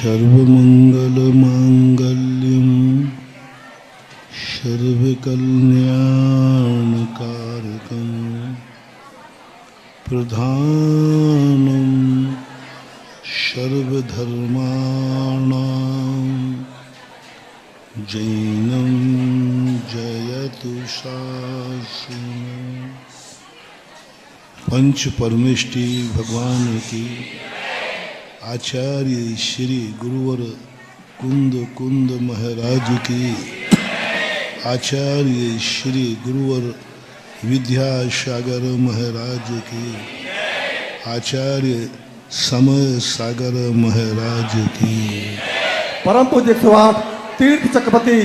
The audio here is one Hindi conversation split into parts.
सर्वमंगलमांगल्यं सर्वकल्याणकारकं प्रधानं सर्वधर्माणां जैनं जयतु शासनम्। पंच परमेष्टि भगवान की, आचार्य श्री गुरुवर कुंद कुंद महाराज की, आचार्य श्री गुरुवर विद्यासागर महाराज की, आचार्य समय सागर महाराज की। परम पूज्य 108 तीर्थ चक्रवर्ती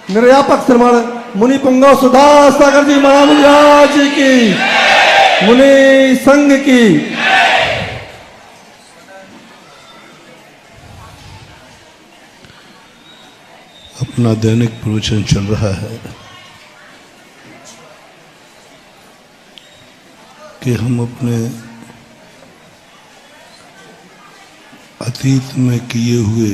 निर्यापक श्रमण मुनि पुंगव सुधार सागर जी महाराज की, मुनि संघ की। अपना दैनिक प्रवचन चल रहा है कि हम अपने अतीत में किए हुए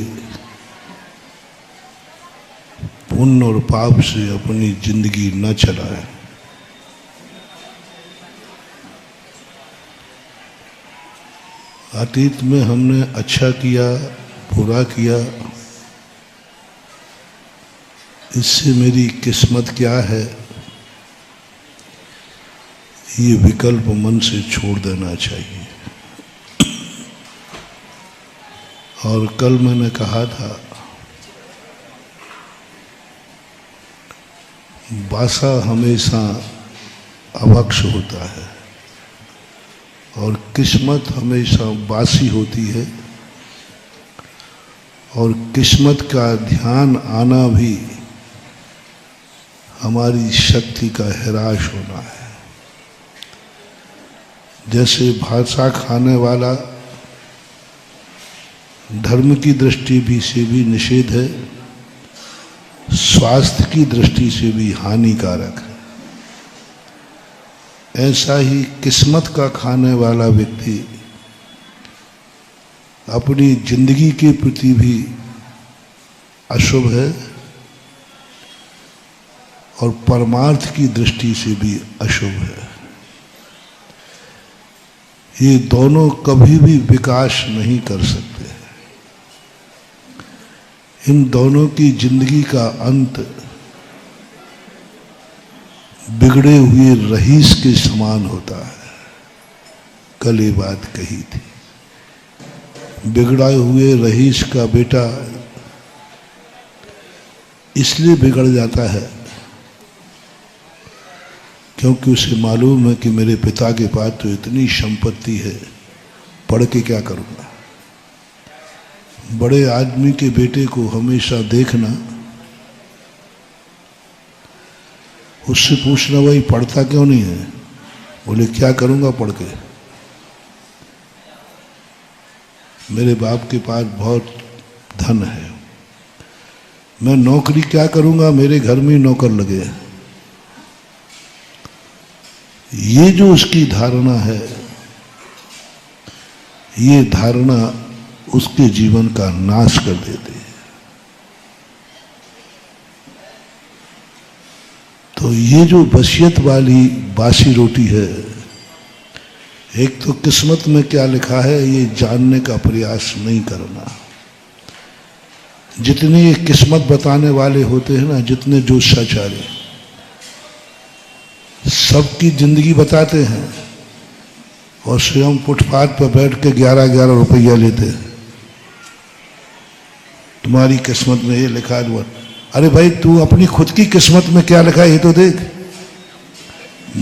पुण्य और पाप से अपनी जिंदगी न चलाएं। अतीत में हमने अच्छा किया, बुरा किया, इससे मेरी किस्मत क्या है, ये विकल्प मन से छोड़ देना चाहिए। और कल मैंने कहा था, बासा हमेशा अवक्ष होता है और किस्मत हमेशा बासी होती है, और किस्मत का ध्यान आना भी हमारी शक्ति का ह्रास होना है। जैसे भाषा खाने वाला धर्म की दृष्टि भी से भी निषेध है, स्वास्थ्य की दृष्टि से भी हानिकारक है, ऐसा ही किस्मत का खाने वाला व्यक्ति अपनी जिंदगी के प्रति भी अशुभ है और परमार्थ की दृष्टि से भी अशुभ है। ये दोनों कभी भी विकास नहीं कर सकते। इन दोनों की जिंदगी का अंत बिगड़े हुए रईस के समान होता है। कल ये बात कही थी, बिगड़ा हुए रईस का बेटा इसलिए बिगड़ जाता है क्योंकि उसे मालूम है कि मेरे पिता के पास तो इतनी संपत्ति है, पढ़ के क्या करूँगा। बड़े आदमी के बेटे को हमेशा देखना, उससे पूछना भाई पढ़ता क्यों नहीं है, बोले क्या करूँगा पढ़ के, मेरे बाप के पास बहुत धन है, मैं नौकरी क्या करूँगा, मेरे घर में नौकर लगे। ये जो उसकी धारणा है, ये धारणा उसके जीवन का नाश कर देती है। तो ये जो वसीयत वाली बासी रोटी है, एक तो किस्मत में क्या लिखा है ये जानने का प्रयास नहीं करना। जितने ये किस्मत बताने वाले होते हैं ना, जितने ज्योतिषाचार्य सबकी जिंदगी बताते हैं और स्वयं फुटपाथ पर बैठ के 11-11 रुपया लेते हैं। तुम्हारी किस्मत में ये लिखा है। अरे भाई तू अपनी खुद की किस्मत में क्या लिखा है ये तो देख।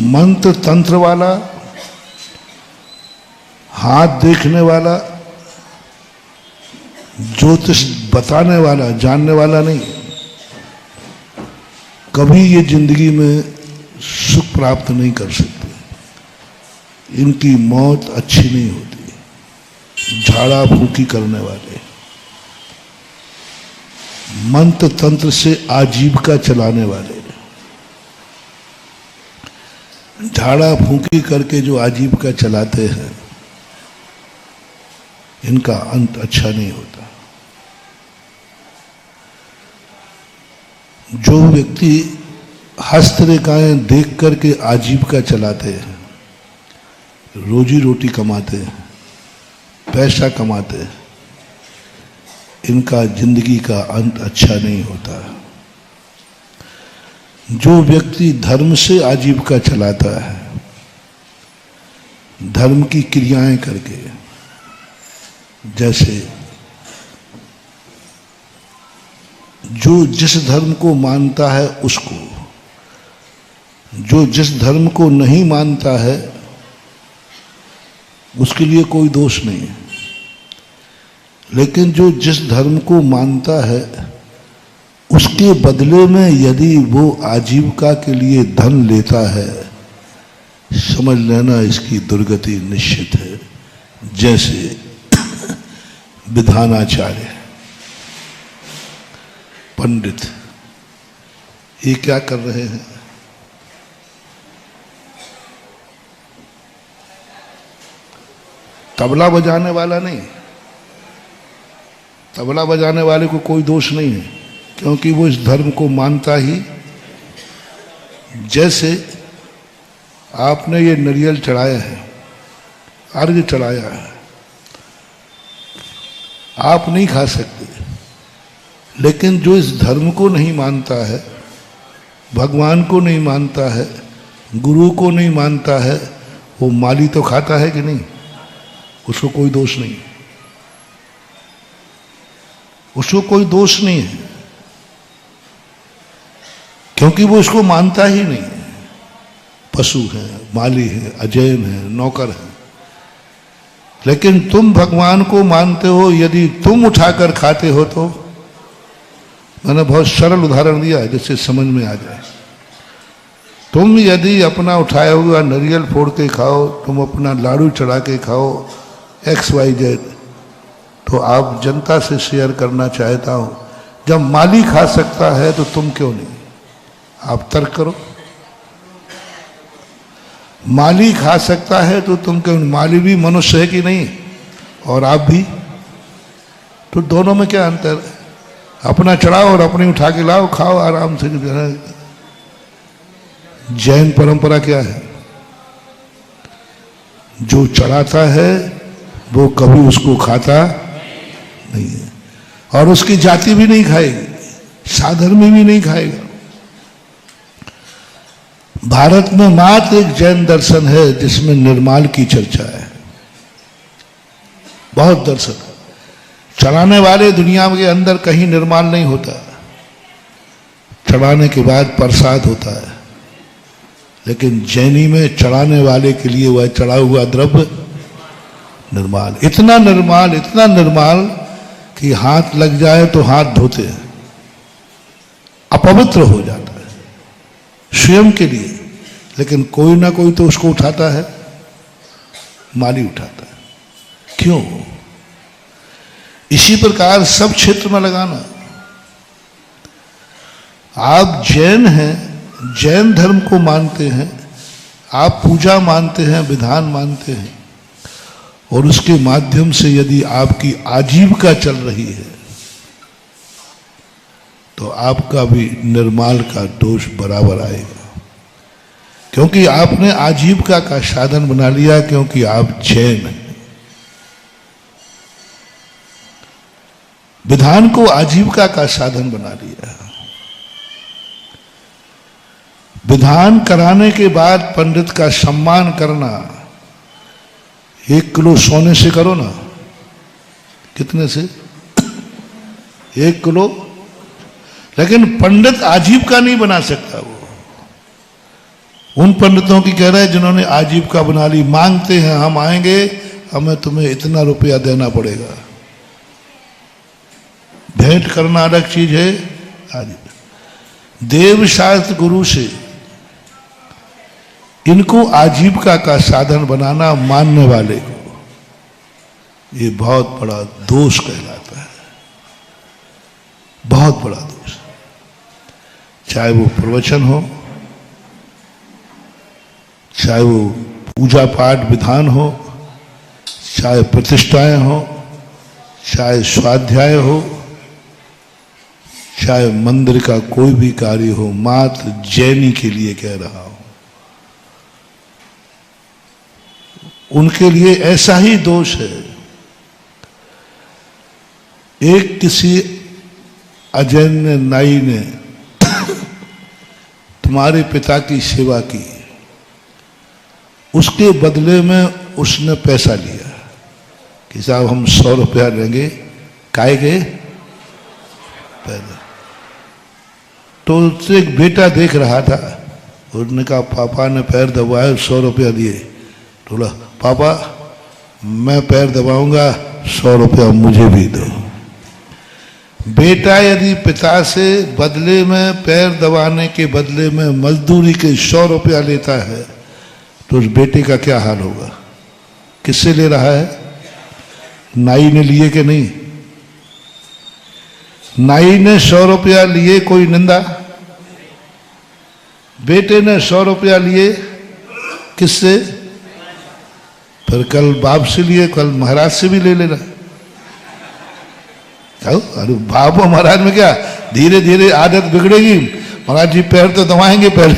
मंत्र तंत्र वाला, हाथ देखने वाला, ज्योतिष बताने वाला, जानने वाला नहीं, कभी ये जिंदगी में सुख प्राप्त नहीं कर सकते। इनकी मौत अच्छी नहीं होती। झाड़ा फूकी करने वाले, मंत्र तंत्र से आजीविका चलाने वाले, झाड़ा फूकी करके जो आजीविका चलाते हैं, इनका अंत अच्छा नहीं होता। जो व्यक्ति हस्तरेखाएं देख करके आजीविका चलाते हैं, रोजी रोटी कमाते हैं, पैसा कमाते हैं, इनका जिंदगी का अंत अच्छा नहीं होता। जो व्यक्ति धर्म से आजीविका चलाता है, धर्म की क्रियाएं करके, जैसे जो जिस धर्म को मानता है उसको, जो जिस धर्म को नहीं मानता है उसके लिए कोई दोष नहीं है, लेकिन जो जिस धर्म को मानता है उसके बदले में यदि वो आजीविका के लिए धन लेता है, समझ लेना इसकी दुर्गति निश्चित है। जैसे विधानाचार्य पंडित, ये क्या कर रहे हैं? तबला बजाने वाला नहीं, तबला बजाने वाले को कोई दोष नहीं है, क्योंकि वो इस धर्म को मानता ही। जैसे आपने ये नारियल चढ़ाया है, अर्घ चढ़ाया है, आप नहीं खा सकते, लेकिन जो इस धर्म को नहीं मानता है, भगवान को नहीं मानता है, गुरु को नहीं मानता है, वो माली तो खाता है कि नहीं? उसको कोई दोष नहीं, उसको कोई दोष नहीं है, क्योंकि वो इसको मानता ही नहीं है। पशु है, माली है, अजैन है, नौकर है। लेकिन तुम भगवान को मानते हो, यदि तुम उठाकर खाते हो तो, मैंने बहुत सरल उदाहरण दिया है जिससे समझ में आ जाए। तुम यदि अपना उठाया हुआ नारियल फोड़ के खाओ, तुम अपना लाडू चढ़ा के खाओ, XYZ, तो आप जनता से शेयर करना चाहता हूं, जब माली खा सकता है तो तुम क्यों नहीं? आप तर्क करो। माली खा सकता है तो तुम क्यों? माली भी मनुष्य है कि नहीं? और आप भी, तो दोनों में क्या अंतर है? अपना चढ़ाओ और अपनी उठा के लाओ, खाओ आराम से। जैन परंपरा क्या है? जो चढ़ाता है वो कभी उसको खाता नहीं है, और उसकी जाति भी नहीं खाएगी, साधर्मी भी नहीं खाएगा। भारत में मात्र एक जैन दर्शन है जिसमें निर्माल की चर्चा है। बहुत दर्शन चढ़ाने वाले दुनिया के अंदर कहीं निर्माल नहीं होता, चढ़ाने के बाद प्रसाद होता है, लेकिन जैनी में चढ़ाने वाले के लिए वह चढ़ा हुआ द्रव्य निर्माल, इतना निर्माल कि हाथ लग जाए तो हाथ धोते हैं, अपवित्र हो जाता है स्वयं के लिए, लेकिन कोई ना कोई तो उसको उठाता है, माली उठाता है। क्यों? इसी प्रकार सब क्षेत्र में लगाना। आप जैन हैं, जैन धर्म को मानते हैं, आप पूजा मानते हैं, विधान मानते हैं, और उसके माध्यम से यदि आपकी आजीविका चल रही है तो आपका भी निर्माल का दोष बराबर आएगा, क्योंकि आपने आजीविका का साधन बना लिया, क्योंकि आप जैन हैं। विधान को आजीविका का साधन बना लिया। विधान कराने के बाद पंडित का सम्मान करना, 1 किलो सोने से करो ना, कितने से? 1 किलो। लेकिन पंडित आजीविका नहीं बना सकता। वो उन पंडितों की कह रहे हैं जिन्होंने आजीविका बना ली, मांगते हैं हम आएंगे, हमें तुम्हें इतना रुपया देना पड़ेगा। भेंट करना अलग चीज है। देव शास्त्र गुरु से इनको आजीविका का साधन बनाना मानने वाले को, ये बहुत बड़ा दोष कहलाता है, बहुत बड़ा दोष। चाहे वो प्रवचन हो, चाहे वो पूजा पाठ विधान हो, चाहे प्रतिष्ठाएं हो, चाहे स्वाध्याय हो, चाहे मंदिर का कोई भी कार्य हो, मात्र जैनी के लिए कह रहा हूं, उनके लिए ऐसा ही दोष है। एक किसी अजैन नाई ने तुम्हारे पिता की सेवा की, उसके बदले में उसने पैसा लिया कि साहब हम 100 रुपया लेंगे, काहे के पहले। तो उससे एक बेटा देख रहा था, उसने कहा पापा ने पैर दबाए 100 रुपया दिए। तो बोला पापा मैं पैर दबाऊंगा, 100 रुपया मुझे भी दो। बेटा यदि पिता से बदले में, पैर दबाने के बदले में मजदूरी के 100 रुपया लेता है, तो उस बेटे का क्या हाल होगा? किससे ले रहा है? नाई ने लिए कि नहीं? नाई ने 100 रुपया लिए, कोई निंदा? बेटे ने 100 रुपया लिए, किससे? फिर कल बाप से लिए, कल महाराज से भी ले लेना। अरे बाप और महाराज में क्या, धीरे धीरे आदत बिगड़ेगी। महाराज जी पैर तो दबाएंगे पहले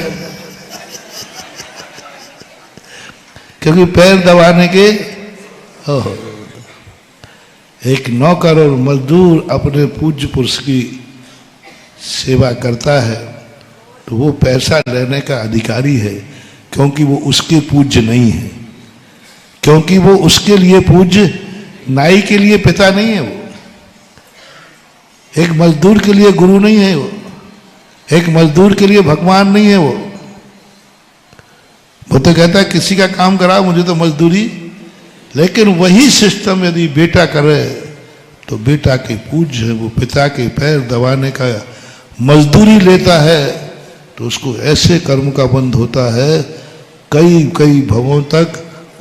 क्योंकि पैर दबाने के एक नौकर और मजदूर अपने पूज्य पुरुष की सेवा करता है तो वो पैसा लेने का अधिकारी है, क्योंकि वो उसके पूज्य नहीं है, क्योंकि वो उसके लिए पूज्य, नाई के लिए पिता नहीं है, वो एक मजदूर के लिए गुरु नहीं है, वो एक मजदूर के लिए भगवान नहीं है। वो तो कहता है किसी का काम करा, मुझे तो मजदूरी। लेकिन वही सिस्टम यदि बेटा करे तो बेटा के पूज्य है, वो पिता के पैर दबाने का मजदूरी लेता है तो उसको ऐसे कर्म का बंध होता है, कई कई भवों तक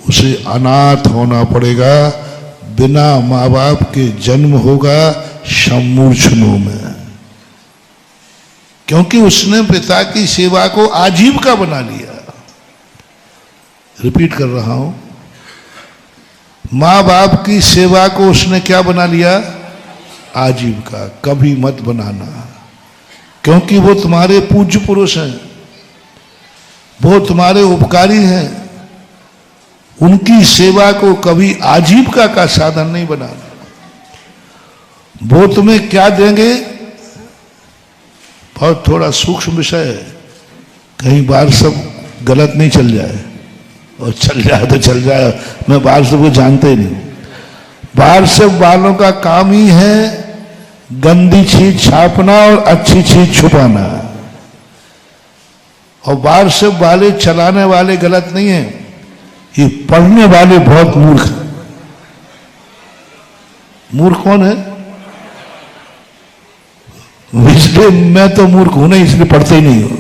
उसे अनाथ होना पड़ेगा, बिना माँ बाप के जन्म होगा सम्मूर्छनों में, क्योंकि उसने पिता की सेवा को आजीविका बना लिया। रिपीट कर रहा हूं, माँ बाप की सेवा को उसने क्या बना लिया? आजीविका। कभी मत बनाना, क्योंकि वो तुम्हारे पूज्य पुरुष हैं, वो तुम्हारे उपकारी हैं, उनकी सेवा को कभी आजीविका का साधन नहीं बनाना। वो तुम्हें क्या देंगे? बहुत थोड़ा सूक्ष्म विषय है, कहीं बार सब गलत नहीं चल जाए, और चल जाए तो चल जाए। मैं बाहर सब को जानते ही नहीं। बाहर सब वालों का काम ही है गंदी चीज छापना और अच्छी चीज छुपाना, और बाहर सब वाले चलाने वाले गलत नहीं है, ये पढ़ने वाले बहुत मूर्ख हैं। मूर्ख कौन है? इसलिए मैं तो मूर्ख हूं नहीं, इसलिए पढ़ते ही नहीं हूं।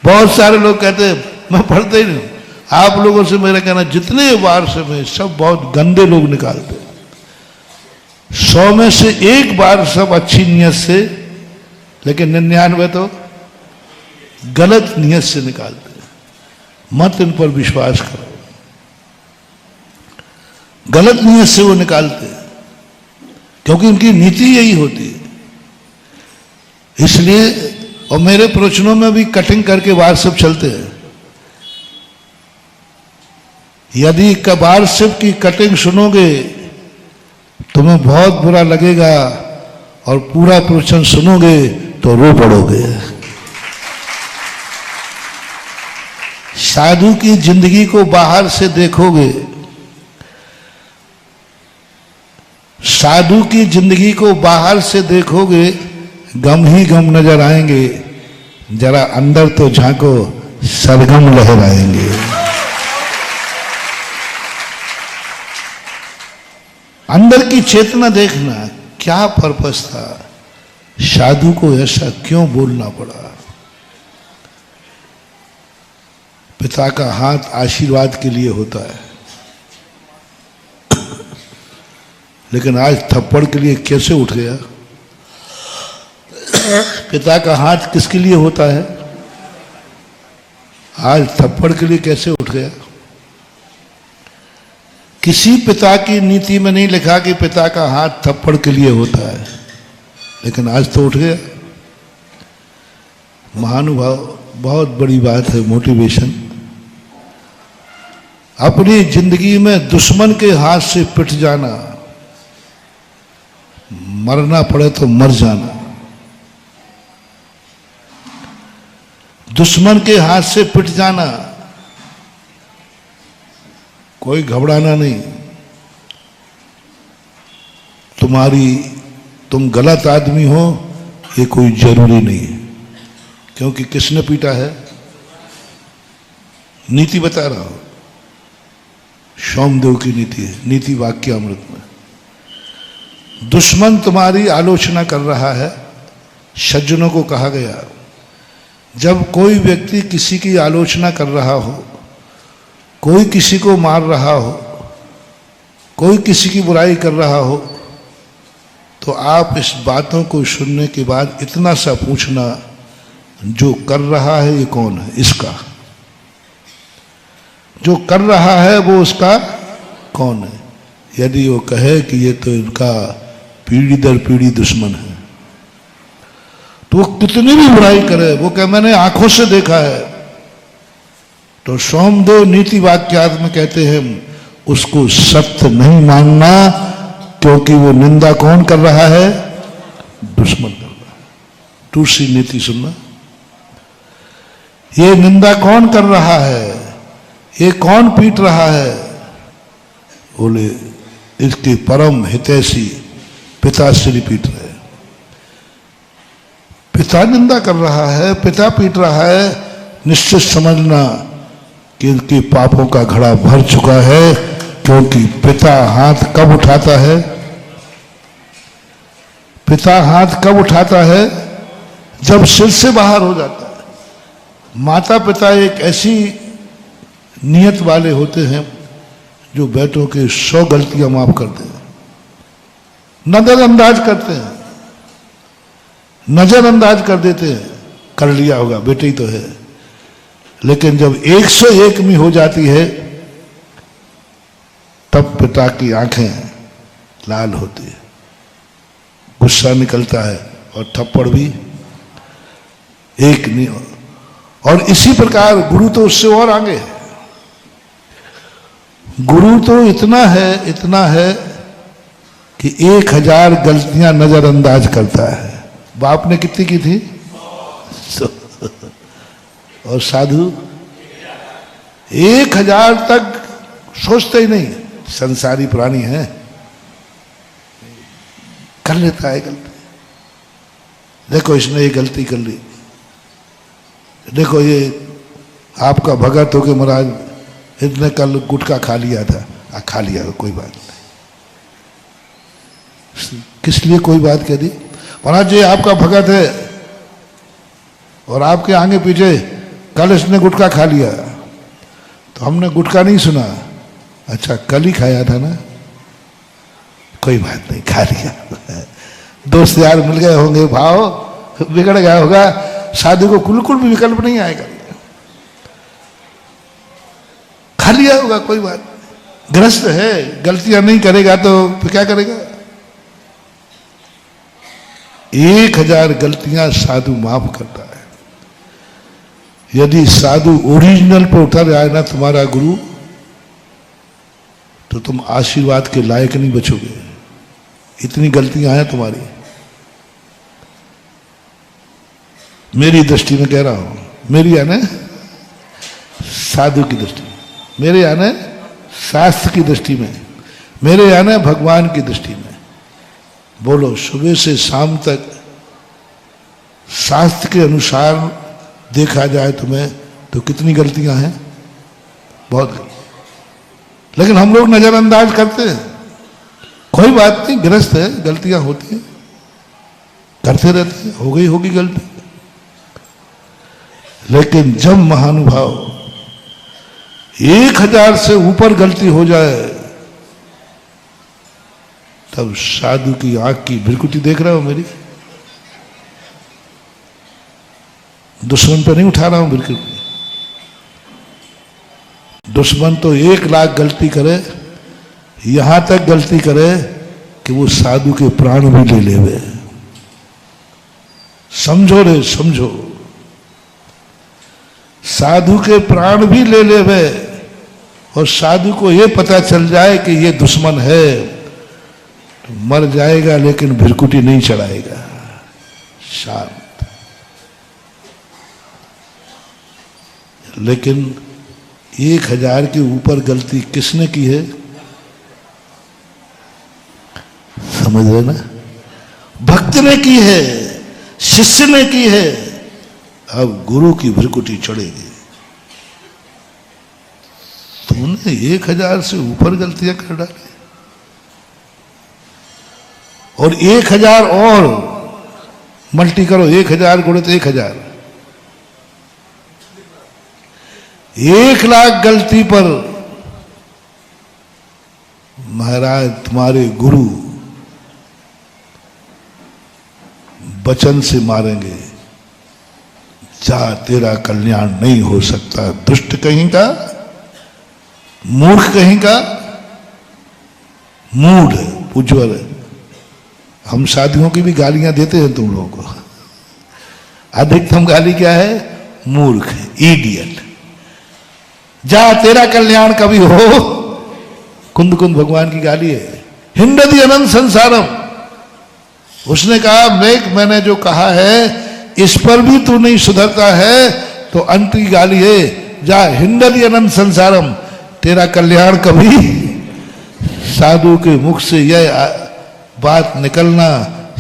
बहुत सारे लोग कहते हैं मैं पढ़ते ही नहीं हूं। आप लोगों से मेरा कहना, जितने बार से मैं सब बहुत गंदे लोग निकालते, 100 में से 1 बार सब अच्छी नियत से, लेकिन 99 तो गलत नियत से निकालते। मत इन पर विश्वास करो, गलत नियत से वो निकालते हैं, क्योंकि उनकी नीति यही होती है। इसलिए, और मेरे प्रवचनों में भी कटिंग करके वार्षिक चलते हैं। यदि वार्षिक की कटिंग सुनोगे तुम्हें बहुत बुरा लगेगा, और पूरा प्रवचन सुनोगे तो रो पड़ोगे। साधु की जिंदगी को बाहर से देखोगे, साधु की जिंदगी को बाहर से देखोगे, गम ही गम नजर आएंगे। जरा अंदर तो झांको, सरगम लहराएंगे। अंदर की चेतना देखना, क्या पर्पस था, साधु को ऐसा क्यों बोलना पड़ा। पिता का हाथ आशीर्वाद के लिए होता है, लेकिन आज थप्पड़ के लिए कैसे उठ गया। पिता का हाथ किसके लिए होता है, आज थप्पड़ के लिए कैसे उठ गया। किसी पिता की नीति में नहीं लिखा कि पिता का हाथ थप्पड़ के लिए होता है। लेकिन आज तो उठ गया। महानुभाव, बहुत बड़ी बात है मोटिवेशन। अपनी जिंदगी में दुश्मन के हाथ से पिट जाना, मरना पड़े तो मर जाना, दुश्मन के हाथ से पिट जाना, कोई घबराना नहीं। तुम गलत आदमी हो ये कोई जरूरी नहीं है, क्योंकि किसने पीटा है? नीति बता रहा हूं, सोमदेव की नीति है, नीति वाक्यामृत में। दुश्मन तुम्हारी आलोचना कर रहा है। सज्जनों को कहा गया, जब कोई व्यक्ति किसी की आलोचना कर रहा हो, कोई किसी को मार रहा हो, कोई किसी की बुराई कर रहा हो, तो आप इस बातों को सुनने के बाद इतना सा पूछना, जो कर रहा है ये कौन है? इसका जो कर रहा है वो उसका कौन है? यदि वो कहे कि ये तो इनका पीढ़ी दर पीढ़ी दुश्मन है, तो वो कितनी भी बुराई करे, वो कहे मैंने आंखों से देखा है, तो सोमदेव नीति वाक्यार्थ में कहते हैं उसको सत्य नहीं मानना, क्योंकि वो निंदा कौन कर रहा है? दुश्मन कर रहा है। दूसरी नीति सुनना, ये निंदा कौन कर रहा है, ये कौन पीट रहा है? बोले इसके परम हितैषी पिताश्री पीट रहे। पिता निंदा कर रहा है, पिता पीट रहा है, निश्चित समझना कि इनके पापों का घड़ा भर चुका है, क्योंकि पिता हाथ कब उठाता है? पिता हाथ कब उठाता है? जब सिर से बाहर हो जाता है। माता पिता एक ऐसी नियत वाले होते हैं जो बेटों के 100 गलतियां माफ करते हैं, नजरअंदाज करते हैं, नजरअंदाज कर देते हैं, कर लिया होगा बेटे ही तो है। लेकिन जब 101 में हो जाती है, तब पिता की आंखें लाल होती है, गुस्सा निकलता है और थप्पड़ भी एक नहीं। और इसी प्रकार गुरु तो उससे और आगे है। गुरु तो इतना है कि 1000 गलतियां नजरअंदाज करता है। बाप ने कितनी की थी? और साधु 1000 तक सोचते ही नहीं, संसारी प्राणी है, कर लेता है गलती। देखो इसने ये गलती कर ली, देखो ये आपका भगत हो के महाराज इसने कल गुटखा खा लिया था, खा लिया कोई बात नहीं। किस लिए कोई बात कह दी? महाराज जी आपका भगत है और आपके आगे पीछे कल इसने गुटखा खा लिया, तो हमने गुटखा नहीं सुना। अच्छा कल ही खाया था ना, कोई बात नहीं, खा लिया। दोस्त यार मिल गए होंगे, भाव बिगड़ गया होगा, शादी को बिल्कुल भी विकल्प नहीं आएगा, खा लिया होगा, कोई बात। ग्रस्त है, गलतियां नहीं करेगा तो फिर क्या करेगा? 1000 गलतियां साधु माफ करता है। यदि साधु ओरिजिनल पर उतर जाए ना तुम्हारा गुरु, तो तुम आशीर्वाद के लायक नहीं बचोगे। इतनी गलतियां हैं तुम्हारी। मेरी दृष्टि में कह रहा हूं, मेरी यानी साधु की दृष्टि में, मेरे यानी शास्त्र की दृष्टि में, मेरे यानी भगवान की दृष्टि में। बोलो सुबह से शाम तक शास्त्र के अनुसार देखा जाए तुम्हें तो कितनी गलतियां हैं? बहुत। लेकिन हम लोग नजरअंदाज करते हैं, कोई बात नहीं, ग्रस्त है, गलतियां होती हैं, करते रहते हैं, हो गई होगी गलती। लेकिन जब महानुभाव 1000 से ऊपर गलती हो जाए, तब साधु की आंख की बिरकुटी देख रहे हो मेरी? दुश्मन पे नहीं उठा रहा हूं बिल्कुल। दुश्मन तो 1 लाख गलती करे, यहां तक गलती करे कि वो साधु के प्राण भी ले लेवे। समझो रे समझो, साधु के प्राण भी ले ले वे और साधु को ये पता चल जाए कि ये दुश्मन है तो मर जाएगा, लेकिन भिरकुटी नहीं चढ़ाएगा, शांत। लेकिन 1000 के ऊपर गलती किसने की है? समझ रहे ना? भक्त ने की है, शिष्य ने की है। अब गुरु की भिरकुटी चढ़ेगी। तुमने 1000 से ऊपर गलतियां कर डाली और 1000 और मल्टी करो, 1000 गुणित 1000, 1,00,000 गलती पर महाराज तुम्हारे गुरु वचन से मारेंगे, जा तेरा कल्याण नहीं हो सकता, दुष्ट कहीं का, मूर्ख कहीं का, मूढ़, उज्ज्वल। हम साधुओं की भी गालियां देते हैं तुम लोगों को। अधिकतम गाली क्या है? मूर्ख, इडियट। जा तेरा कल्याण कभी हो, कुंद कुंद भगवान की गाली है। हिंदती अनंत संसारम, उसने कहा मैंने जो कहा है इस पर भी तू नहीं सुधरता है तो अंत की गाली है, जा हिंदती अनंत संसारम, तेरा कल्याण कभी। साधु के मुख से यह बात निकलना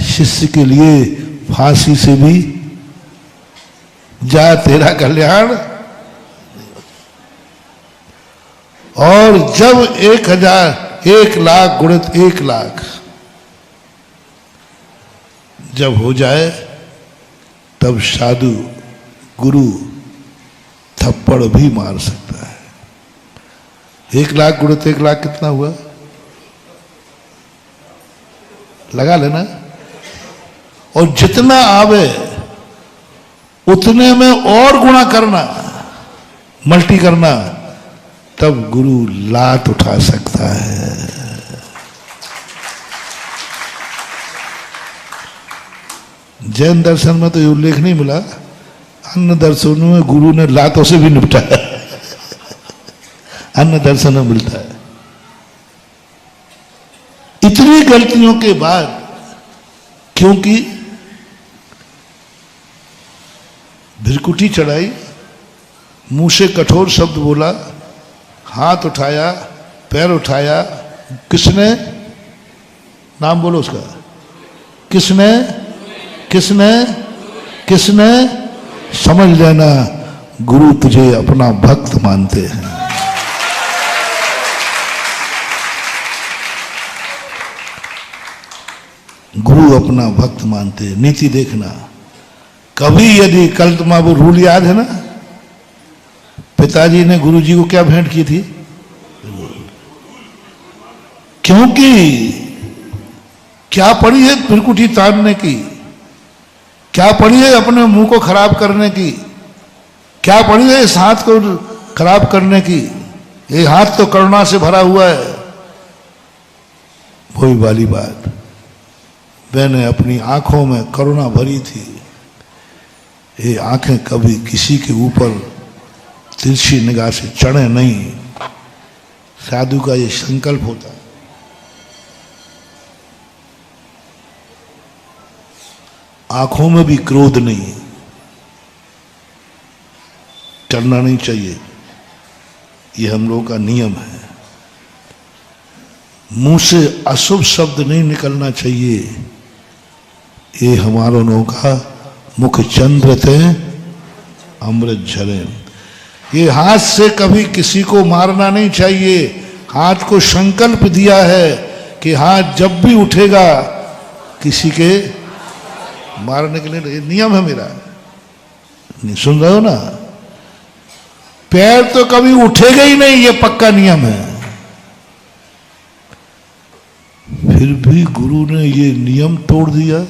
शिष्य के लिए फांसी से भी, जा तेरा कल्याण। और जब 1,00,000 गुणित 1,00,000 जब हो जाए तब साधु गुरु थप्पड़ भी मार सकता है। 1,00,000 गुणित 1,00,000 कितना हुआ? लगा लेना। और जितना आवे उतने में और गुणा करना, मल्टी करना, तब गुरु लात उठा सकता है। जैन दर्शन में तो ये उल्लेख नहीं मिला, अन्य दर्शनों में गुरु ने लातों से भी निपटाया। अन्य दर्शन में मिलता है। इतनी गलतियों के बाद, क्योंकि भिरकुटी चढ़ाई, मुंह से कठोर शब्द बोला, हाथ उठाया, पैर उठाया, किसने? नाम बोलो उसका। किसने? किसने? किसने? समझ लेना, गुरु तुझे अपना भक्त मानते हैं। गुरु अपना भक्त मानते हैं। नीति देखना, कभी यदि कल तुम्हारा वो रूल याद है ना, पिताजी ने गुरुजी को क्या भेंट की थी? क्योंकि क्या पड़ी है भिरकुटी ताड़ने की, क्या पड़ी है अपने मुंह को खराब करने की, क्या पड़ी है इस हाथ को खराब करने की? ये हाथ तो करुणा से भरा हुआ है। वही वाली बात, मैंने अपनी आंखों में करुणा भरी थी। ये आंखें कभी किसी के ऊपर तिरछी निगाह से चढ़े नहीं। साधु का ये संकल्प होता है। आंखों में भी क्रोध नहीं, करना नहीं चाहिए, ये हम लोगों का नियम है। मुंह से अशुभ शब्द नहीं निकलना चाहिए, ये हमारा लोगों का मुख चंद्र थे अमृत झरे। ये हाथ से कभी किसी को मारना नहीं चाहिए। हाथ को संकल्प दिया है कि हाथ जब भी उठेगा किसी के मारने के लिए, ये नियम है मेरा। नहीं सुन रहे हो ना? पैर तो कभी उठेगा ही नहीं, ये पक्का नियम है। फिर भी गुरु ने ये नियम तोड़ दिया।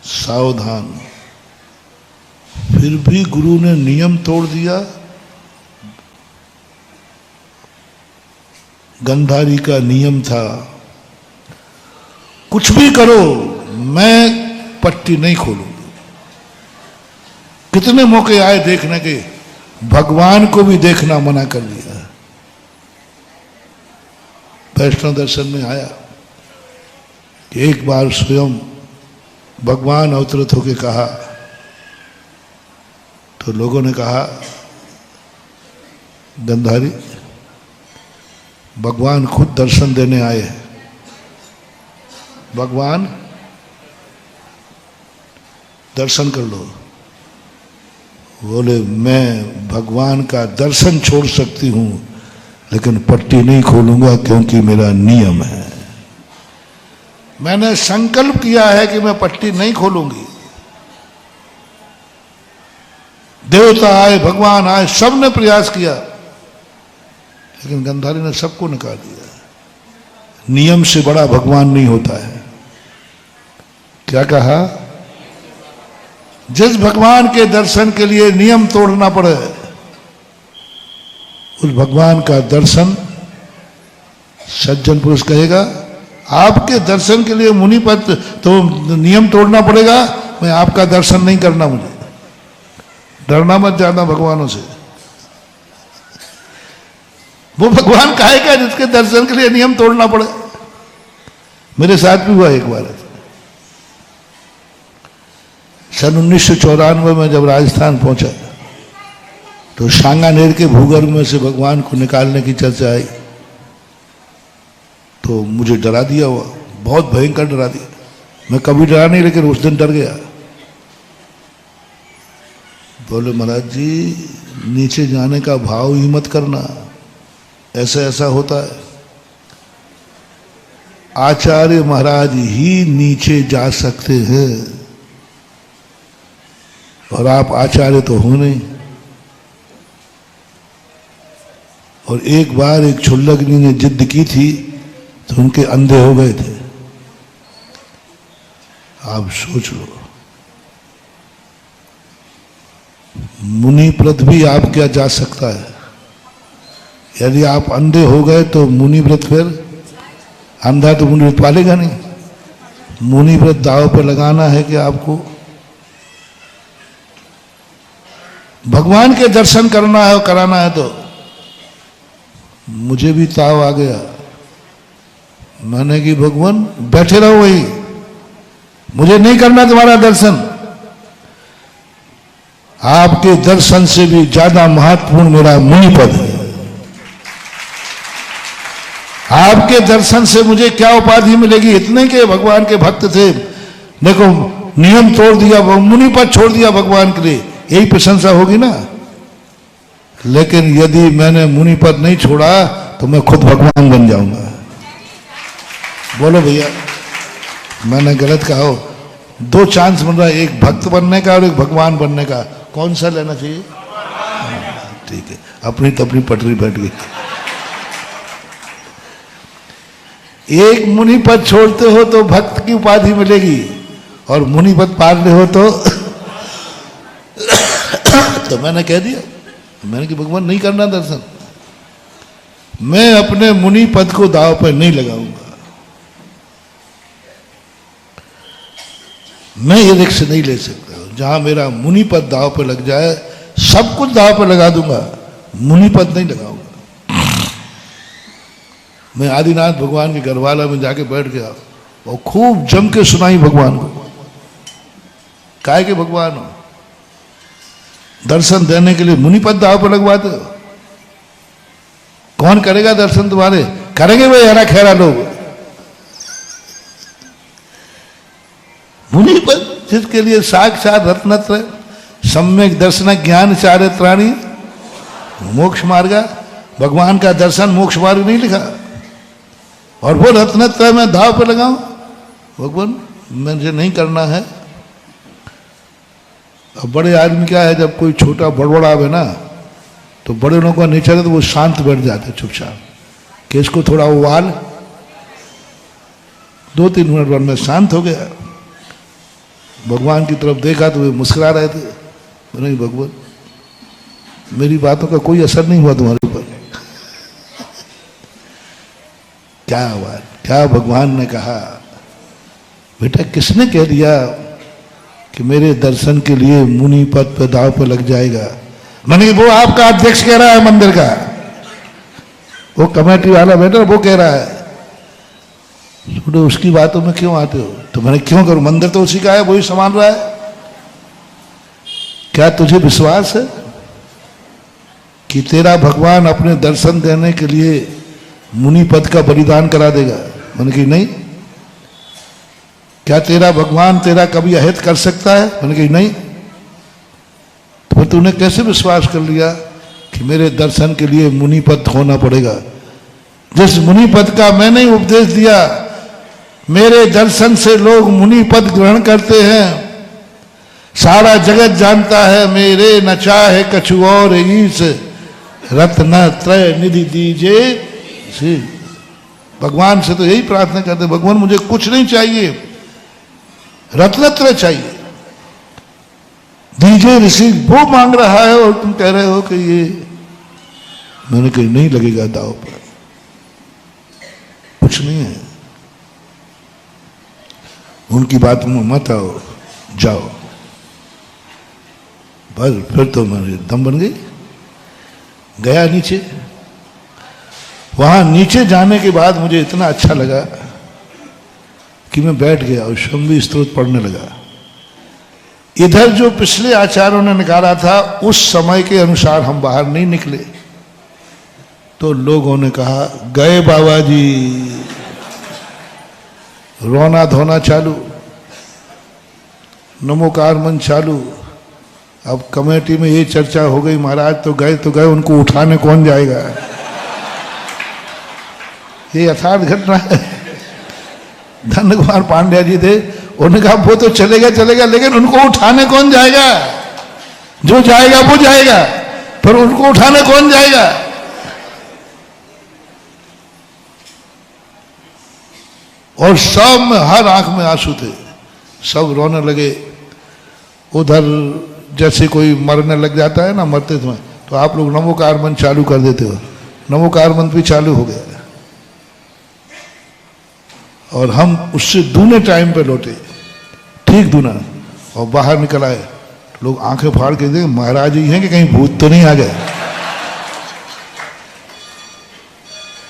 सावधान, फिर भी गुरु ने नियम तोड़ दिया। गंधारी का नियम था, कुछ भी करो, मैं पट्टी नहीं खोलूंगी। कितने मौके आए देखने के, भगवान को भी देखना मना कर दिया। वैष्णव दर्शन में आया कि एक बार स्वयं भगवान अवतरित होकर कहा, तो लोगों ने कहा गंधारी भगवान खुद दर्शन देने आए हैं। भगवान दर्शन कर लो। बोले मैं भगवान का दर्शन छोड़ सकती हूं लेकिन पट्टी नहीं खोलूंगा क्योंकि मेरा नियम है। मैंने संकल्प किया है कि मैं पट्टी नहीं खोलूंगी। देवता आए, भगवान आए, सबने प्रयास किया लेकिन गंधारी ने सबको नकार दिया। नियम से बड़ा भगवान नहीं होता है। क्या कहा? जिस भगवान के दर्शन के लिए नियम तोड़ना पड़े, उस भगवान का दर्शन सज्जन पुरुष कहेगा आपके दर्शन के लिए मुनि पद तो नियम तोड़ना पड़ेगा, मैं आपका दर्शन नहीं करना। मुझे डरना मत जाना भगवानों से। वो भगवान कहेगा जिसके दर्शन के लिए नियम तोड़ना पड़े। मेरे साथ भी हुआ एक बार। सन 1994 में जब राजस्थान पहुंचा तो सांगानेर के भूगर्भ में से भगवान को निकालने की चर्चा आई, तो मुझे डरा दिया हुआ, बहुत भयंकर डरा दिया। मैं कभी डरा नहीं लेकिन उस दिन डर गया। बोले महाराज जी नीचे जाने का भाव ही मत करना, ऐसा ऐसा होता है। आचार्य महाराज ही नीचे जा सकते हैं और आप आचार्य तो हो नहीं। और एक बार एक छुल्लकनी ने जिद की थी तो उनके अंधे हो गए थे। आप सोच लो, मुनिव्रत भी आप क्या जा सकता है। यदि आप अंधे हो गए तो मुनिव्रत, फिर अंधा तो मुनिव्रत पालेगा नहीं। मुनिव्रत दाव पे लगाना है कि आपको भगवान के दर्शन करना है और कराना है। तो मुझे भी ताव आ गया। मैंने कि भगवान बैठे रहो वही, मुझे नहीं करना तुम्हारा दर्शन। आपके दर्शन से भी ज्यादा महत्वपूर्ण मेरा मुनि पद है। आपके दर्शन से मुझे क्या उपाधि मिलेगी? इतने के भगवान के भक्त थे, देखो नियम तोड़ दिया, मुनि पद छोड़ दिया भगवान के लिए, यही प्रशंसा होगी ना। लेकिन यदि मैंने मुनि पद नहीं छोड़ा तो मैं खुद भगवान बन जाऊंगा। बोलो भैया, मैंने गलत कहा हो? दो चांस मिल रहा है, एक भक्त बनने का और एक भगवान बनने का। कौन सा लेना चाहिए? ठीक है, अपनी तो अपनी पटरी बैठ गई। एक मुनि पद छोड़ते हो तो भक्त की उपाधि मिलेगी, और मुनि पद पार ले हो तो मैंने कह दिया, मैंने कि भगवान नहीं करना दर्शन। मैं अपने मुनि पद को दाव पर नहीं लगाऊंगा। मैं ये रिस्क नहीं ले सकता। जहां मेरा मुनि पद दाव पर लग जाए, सब कुछ दाव पर लगा दूंगा, मुनि पद नहीं लगाऊंगा। मैं आदिनाथ भगवान के गढ़वाला में जाके बैठ गया और खूब जम के सुनाई भगवान को। काहे के भगवान हो, दर्शन देने के लिए मुनि पद दाव पर लगवाते हो। कौन करेगा दर्शन तुम्हारे? करेंगे वे हरा खैरा लोग। मुनि पद जिसके लिए साक्षात रत्नत्र सम्यक दर्शन ज्ञान चारित्राणी मोक्ष मार्गा, भगवान का दर्शन मोक्ष मार्ग नहीं लिखा। और वो रत्नत्रय में दाव पे लगाऊं? भगवान मुझे नहीं करना है। अब बड़े आदमी क्या है, जब कोई छोटा बड़बड़ा आवे ना तो बड़े लोगों का नेचर है तो वो शांत बैठ जाते चुपचाप कि इसको थोड़ा उबाल। 2-3 मिनट बाद में शांत हो गया। भगवान की तरफ देखा तो वे मुस्कुरा रहे थे। नहीं भगवान, मेरी बातों का कोई असर नहीं हुआ तुम्हारे ऊपर। क्या बात, क्या भगवान ने कहा। बेटा किसने कह दिया कि मेरे दर्शन के लिए मुनि पद पे दाव पे लग जाएगा। मैंने वो आपका अध्यक्ष कह रहा है मंदिर का, वो कमेटी वाला बैठा वो कह रहा है, छोड़ो उसकी बातों में क्यों आते हो। तो मैंने क्यों करूं, मंदिर तो उसी का है, वही संभाल रहा है। क्या तुझे विश्वास है कि तेरा भगवान अपने दर्शन देने के लिए मुनि पद का बलिदान करा देगा। मैंने कही नहीं। क्या तेरा भगवान तेरा कभी अहित कर सकता है। मैंने कही नहीं। तो फिर तूने कैसे विश्वास कर लिया कि मेरे दर्शन के लिए मुनि पद होना पड़ेगा। जिस मुनि पद का मैंने ही उपदेश दिया, मेरे दर्शन से लोग मुनि पद ग्रहण करते हैं, सारा जगत जानता है मेरे न चाहे कछु और ईस, रत्न त्रय निधि दीजे। भगवान से तो यही प्रार्थना करते, भगवान मुझे कुछ नहीं चाहिए, रत्नत्रय चाहिए, दीजिए ऋषि। वो मांग रहा है और तुम कह रहे हो कि ये। मैंने कही नहीं लगेगा दाव पर, कुछ नहीं है, उनकी बात में मत आओ, जाओ। बस फिर तो मेरी दम बन गई। गया नीचे। वहां नीचे जाने के बाद मुझे इतना अच्छा लगा कि मैं बैठ गया और शंभु स्तोत्र पढ़ने लगा। इधर जो पिछले आचार्यों ने निकाला था उस समय के अनुसार हम बाहर नहीं निकले, तो लोगों ने कहा गए बाबा जी। रोना धोना चालू, नमोकार मन चालू। अब कमेटी में ये चर्चा हो गई, महाराज तो गए, उनको उठाने कौन जाएगा। ये यथार्थ घटना है। धन कुमार पांड्या जी थे, उन्होंने कहा वो तो चलेगा, लेकिन उनको उठाने कौन जाएगा। जो जाएगा वो जाएगा, पर उनको उठाने कौन जाएगा। और सब में हर आंख में आंसू थे, सब रोने लगे। उधर जैसे कोई मरने लग जाता है ना, मरते समय, तो आप लोग नमोकार मन चालू कर देते हो, नमोकार मन भी चालू हो गया। और हम उससे दूने टाइम पे लौटे, ठीक दूना। और बाहर निकल आए, लोग आंखें फाड़ के देखे महाराज ही हैं कि कहीं भूत तो नहीं आ गए।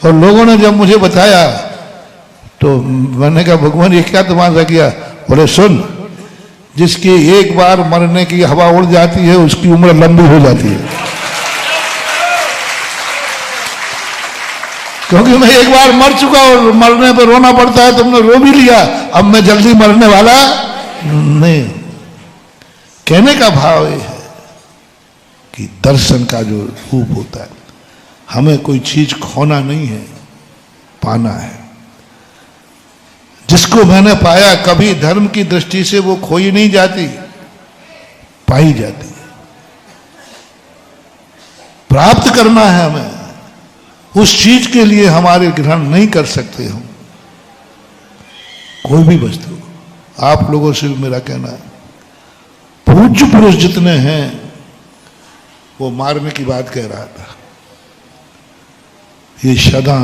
और लोगों ने जब मुझे बताया तो मैंने कहा भगवान ये क्या तुम्हारा किया। बोले सुन, जिसकी एक बार मरने की हवा उड़ जाती है उसकी उम्र लंबी हो जाती है। क्योंकि मैं एक बार मर चुका और मरने पर रोना पड़ता है, तुमने रो भी लिया, अब मैं जल्दी मरने वाला नहीं। कहने का भाव ये है कि दर्शन का जो रूप होता है, हमें कोई चीज खोना नहीं है, पाना है। जिसको मैंने पाया, कभी धर्म की दृष्टि से वो खोई नहीं जाती, पाई जाती है। प्राप्त करना है हमें, उस चीज के लिए हमारे ग्रहण नहीं कर सकते हम कोई भी वस्तु। आप लोगों से मेरा कहना है, पूज्य पुरुष जितने हैं, वो मारने की बात कह रहा था। ये सदा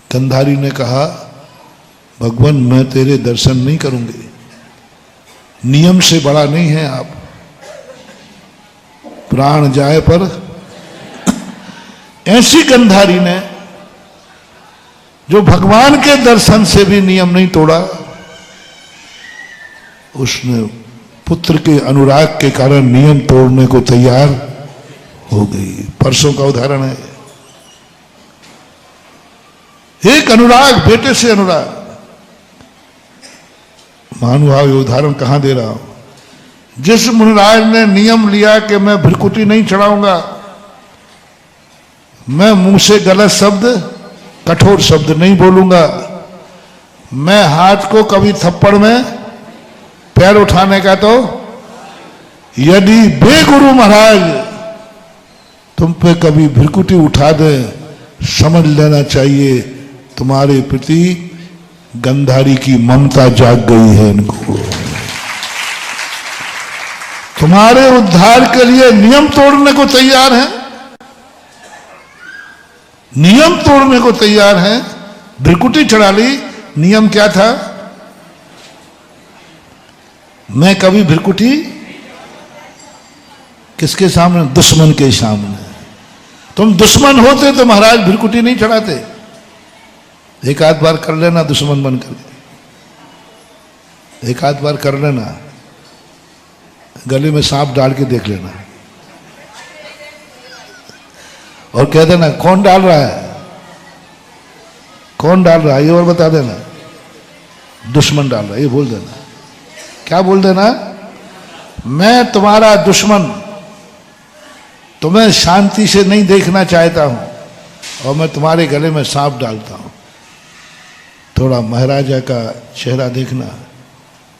गंधारी ने कहा भगवान मैं तेरे दर्शन नहीं करूंगी, नियम से बड़ा नहीं है आप, प्राण जाए पर। ऐसी गंधारी ने जो भगवान के दर्शन से भी नियम नहीं तोड़ा, उसने पुत्र के अनुराग के कारण नियम तोड़ने को तैयार हो गई। परसों का उदाहरण है, एक अनुराग, बेटे से अनुराग। महानुभाव ये उदाहरण कहां दे रहा हूं। जिस मुनिराज ने नियम लिया कि मैं भ्रिकुटी नहीं चढ़ाऊंगा, मैं मुंह से गलत शब्द, कठोर शब्द नहीं बोलूंगा, मैं हाथ को कभी थप्पड़ में, पैर उठाने का तो यदि बेगुरु महाराज तुम पे कभी भ्रिकुटी उठा दे, समझ लेना चाहिए तुम्हारे प्रति गंधारी की ममता जाग गई है। इनको तुम्हारे उद्धार के लिए नियम तोड़ने को तैयार है, नियम तोड़ने को तैयार है। भ्रिकुटी चढ़ा ली, नियम क्या था मैं कभी भिरकुटी किसके सामने? दुश्मन के सामने। तुम दुश्मन होते तो महाराज भिरकुटी नहीं चढ़ाते। एक आध बार कर लेना दुश्मन बनकर, एक आध बार कर लेना, गले में सांप डाल के देख लेना और कह देना कौन डाल रहा है, कौन डाल रहा है ये और बता देना। दुश्मन डाल रहा है ये बोल देना। क्या बोल देना? मैं तुम्हारा दुश्मन, तुम्हें शांति से नहीं देखना चाहता हूं और मैं तुम्हारे गले में सांप डालता हूं। थोड़ा महाराजा का चेहरा देखना,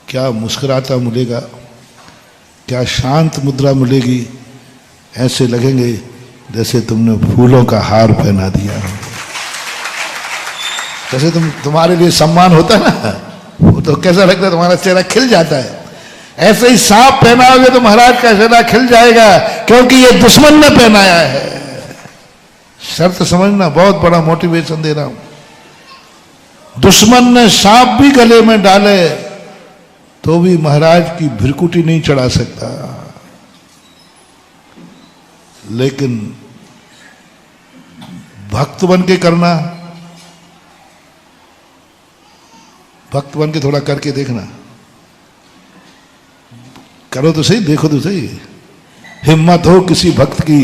क्या मुस्कुराता मिलेगा, क्या शांत मुद्रा मिलेगी। ऐसे लगेंगे जैसे तुमने फूलों का हार पहना दिया, जैसे तुम्हारे लिए सम्मान होता है ना, वो तो कैसा लगता है, तुम्हारा चेहरा खिल जाता है। ऐसे ही सांप पहनाओगे तो महाराज का चेहरा खिल जाएगा, क्योंकि ये दुश्मन ने पहनाया है। शर्त समझना, बहुत बड़ा मोटिवेशन दे रहा हूं। दुश्मन ने सांप भी गले में डाले तो भी महाराज की भिरकुटी नहीं चढ़ा सकता। लेकिन भक्त बन के करना, भक्त बन के थोड़ा करके देखना, करो तो सही, देखो तो सही। हिम्मत हो किसी भक्त की,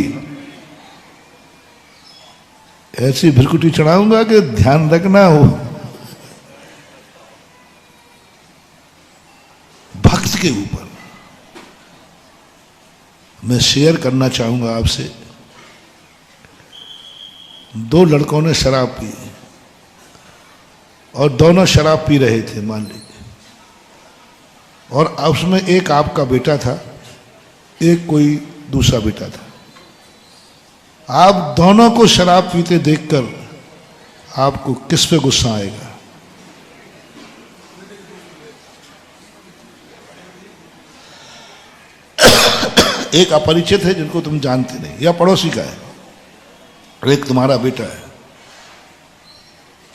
ऐसी भिरकुटी चढ़ाऊंगा कि ध्यान रखना हो। भक्त के ऊपर मैं शेयर करना चाहूंगा आपसे। दो लड़कों ने शराब पी और दोनों शराब पी रहे थे मान लीजिए, और उसमें एक आपका बेटा था, एक कोई दूसरा बेटा था। आप दोनों को शराब पीते देखकर आपको किस पे गुस्सा आएगा? एक अपरिचित है जिनको तुम जानते नहीं, या पड़ोसी का है, और एक तुम्हारा बेटा है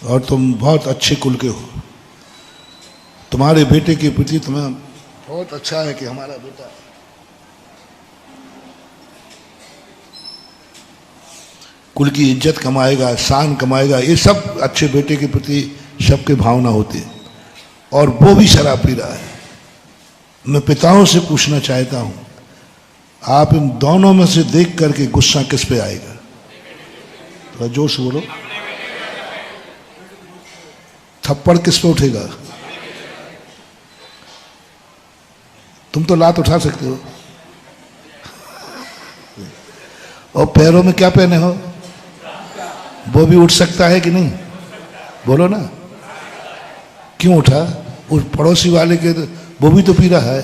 और तुम बहुत अच्छे कुल के हो। तुम्हारे बेटे के प्रति तुम्हें बहुत अच्छा है कि हमारा बेटा कुल की इज्जत कमाएगा, शान कमाएगा, ये सब अच्छे बेटे के प्रति सबके भावना होती है, और वो भी शराब पी रहा है। मैं पिताओं से पूछना चाहता हूं, आप इन दोनों में से देख करके गुस्सा किस पे आएगा? थोड़ा जोर से बोलो। थप्पड़ किस पे उठेगा? तुम तो लात उठा सकते हो, और पैरों में क्या पहने हो वो भी उठ सकता है कि नहीं? बोलो ना, क्यों उठा? उस पड़ोसी वाले के, वो भी तो पी रहा है।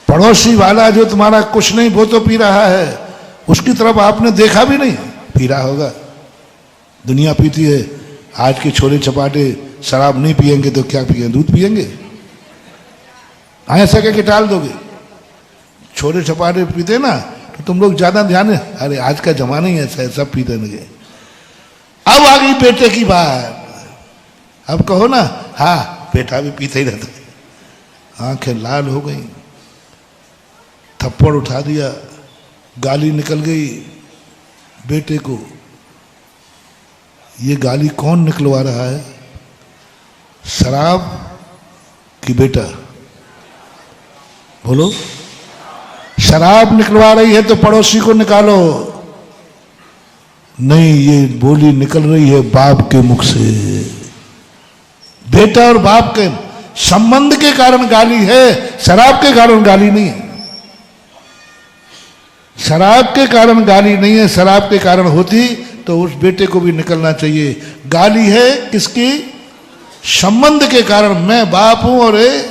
पड़ोसी वाला जो तुम्हारा कुछ नहीं वो तो पी रहा है, उसकी तरफ आपने देखा भी नहीं, पी रहा होगा। दुनिया पीती है, आज के छोले चपाटे शराब नहीं पिएंगे तो क्या पिएंगे? दूध पिएंगे? ऐसा क्या कि टाल दोगे? छोले चपाटे पीते ना तो तुम लोग ज्यादा ध्यान है, अरे आज का जमाना ही ऐसा है, सब पीते लगे। अब आ गई बेटे की बात, अब कहो ना, हाँ बेटा भी पीते ही रहता है। आंखें लाल हो गई, थप्पड़ उठा दिया, गाली निकल गई बेटे को। ये गाली कौन निकलवा रहा है? शराब की बेटा? बोलो। शराब निकलवा रही है तो पड़ोसी को निकालो। नहीं, ये बोली निकल रही है बाप के मुख से। बेटा और बाप के संबंध के कारण गाली है, शराब के कारण गाली नहीं है। शराब के कारण गाली नहीं है, शराब के कारण होती तो उस बेटे को भी निकलना चाहिए। गाली है किसकी? संबंध के कारण। मैं बाप हूं और ये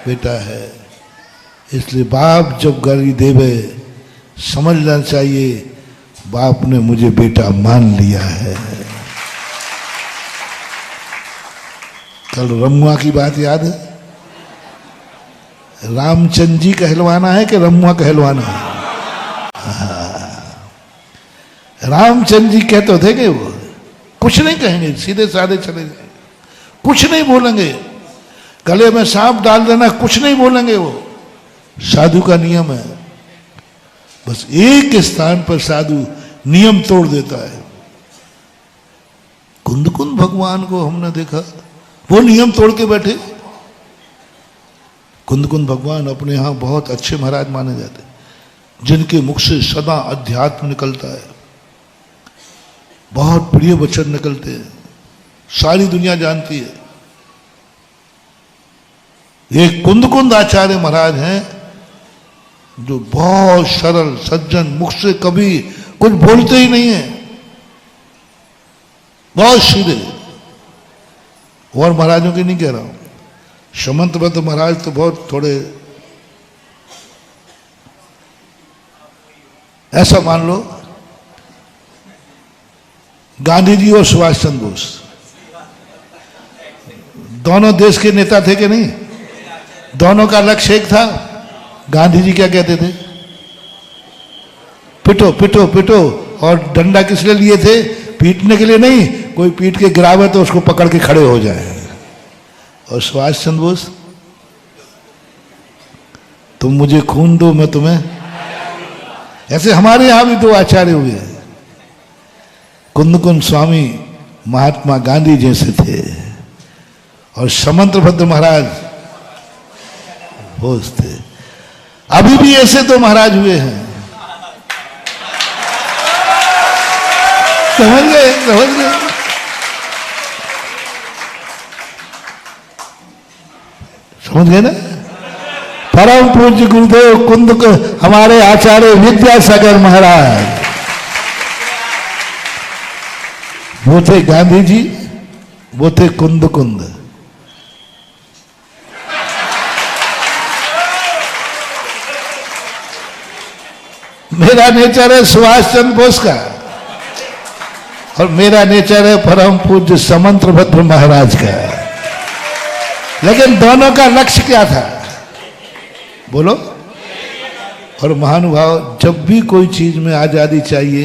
बेटा है, इसलिए बाप जब गाली देवे समझना चाहिए बाप ने मुझे बेटा मान लिया है। कल रमुआ की बात याद है? रामचंद्र जी कहलवाना है कि रमुआ कहलवाना है? रामचंद्र जी कहते थे कि वो कुछ नहीं कहेंगे, सीधे साधे चले जाएंगे, कुछ नहीं बोलेंगे, गले में सांप डाल देना, कुछ नहीं बोलेंगे वो, साधु का नियम है। बस एक स्थान पर साधु नियम तोड़ देता है। कुंदकुंद भगवान को हमने देखा, वो नियम तोड़ के बैठे। कुंदकुंद भगवान अपने यहां बहुत अच्छे महाराज माने जाते, जिनके मुख से सदा अध्यात्म निकलता है, बहुत प्रिय वचन निकलते हैं, सारी दुनिया जानती है। एक कुंदकुंद आचार्य महाराज हैं जो बहुत सरल सज्जन, मुख से कभी कुछ बोलते ही नहीं है, बहुत सीधे। और महाराजों की नहीं कह रहा हूं, समंतभद्र महाराज तो बहुत थोड़े, ऐसा मान लो गांधी जी और सुभाष चंद्र बोस दोनों देश के नेता थे कि नहीं? दोनों का लक्ष्य एक था। गांधी जी क्या कहते थे? पिटो पिटो पिटो। और डंडा किस लिए लिए थे? पीटने के लिए नहीं, कोई पीट के गिरावे तो उसको पकड़ के खड़े हो जाए। और सुभाष चंद्र बोस, तुम मुझे खून दो मैं तुम्हें। ऐसे हमारे यहां भी दो आचार्य हुए हैं। कुंदकुंद स्वामी महात्मा गांधी जैसे थे और समंतभद्र महाराज बोस थे। अभी भी ऐसे तो महाराज हुए हैं। समझ गए? समझ गए? समझ गए ना? परम पूज्य गुरुदेव कुंदकुंद हमारे आचार्य विद्यासागर महाराज, वो थे गांधी जी, वो थे कुंदकुंद। मेरा नेचर है सुभाष चंद्र बोस का और मेरा नेचर है परम पूज्य समंतभद्र महाराज का। लेकिन दोनों का लक्ष्य क्या था बोलो? और महानुभाव, जब भी कोई चीज में आजादी चाहिए,